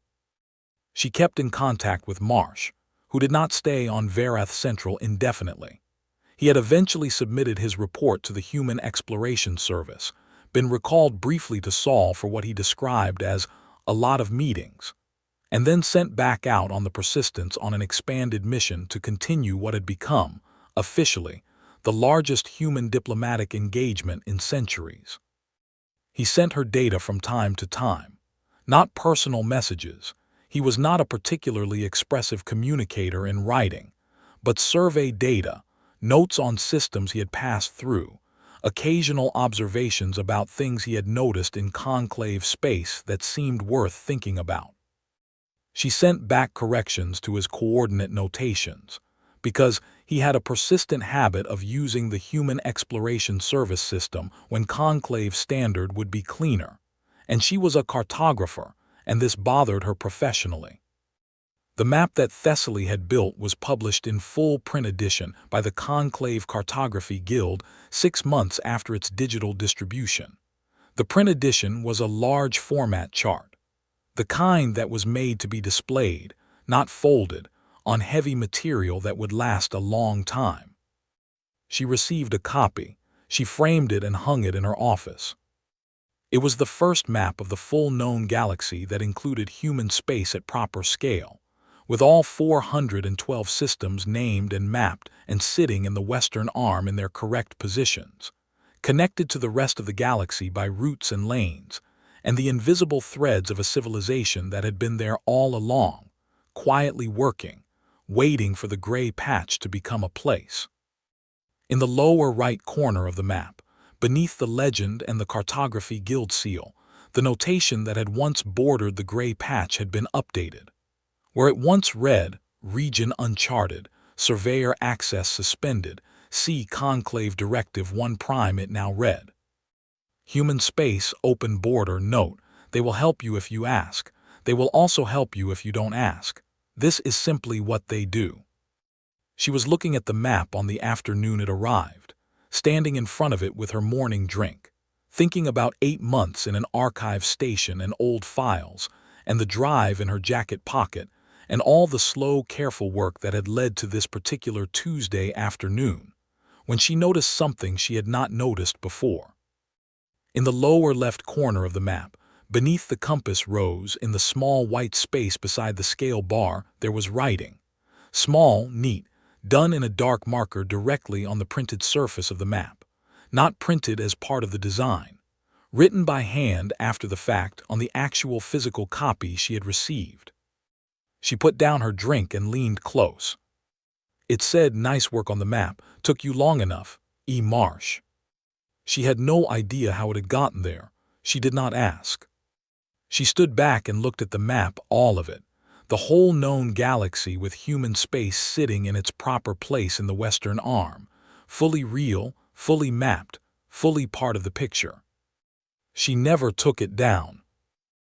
She kept in contact with Marsh, who did not stay on Verath Central indefinitely. He had eventually submitted his report to the Human Exploration Service, been recalled briefly to Saul for what he described as a lot of meetings, and then sent back out on the Persistence on an expanded mission to continue what had become, officially, the largest human diplomatic engagement in centuries. He sent her data from time to time, not personal messages. He was not a particularly expressive communicator in writing, but survey data, notes on systems he had passed through, occasional observations about things he had noticed in conclave space that seemed worth thinking about. She sent back corrections to his coordinate notations, because he had a persistent habit of using the Human Exploration Service system when conclave standard would be cleaner, and she was a cartographer, and this bothered her professionally. The map that Thessaly had built was published in full print edition by the Conclave Cartography Guild 6 months after its digital distribution. The print edition was a large format chart, the kind that was made to be displayed, not folded, on heavy material that would last a long time. She received a copy. She framed it and hung it in her office. It was the first map of the full known galaxy that included human space at proper scale, with all 412 systems named and mapped and sitting in the western arm in their correct positions, connected to the rest of the galaxy by routes and lanes, and the invisible threads of a civilization that had been there all along, quietly working, waiting for the gray patch to become a place. In the lower right corner of the map, beneath the legend and the Cartography Guild seal, the notation that had once bordered the gray patch had been updated. Where it once read, Region Uncharted, Surveyor Access Suspended, see Conclave Directive 1 Prime, it now read, Human Space Open Border Note, they will help you if you ask. They will also help you if you don't ask. This is simply what they do. She was looking at the map on the afternoon it arrived, standing in front of it with her morning drink, thinking about 8 months in an archive station and old files, and the drive in her jacket pocket, and all the slow, careful work that had led to this particular Tuesday afternoon, when she noticed something she had not noticed before. In the lower left corner of the map, beneath the compass rose, in the small white space beside the scale bar, there was writing. Small, neat, done in a dark marker directly on the printed surface of the map, not printed as part of the design, written by hand after the fact on the actual physical copy she had received. She put down her drink and leaned close. It said, "Nice work on the map, took you long enough, E. Marsh." She had no idea how it had gotten there. She did not ask. She stood back and looked at the map, all of it, the whole known galaxy with human space sitting in its proper place in the western arm, fully real, fully mapped, fully part of the picture. She never took it down.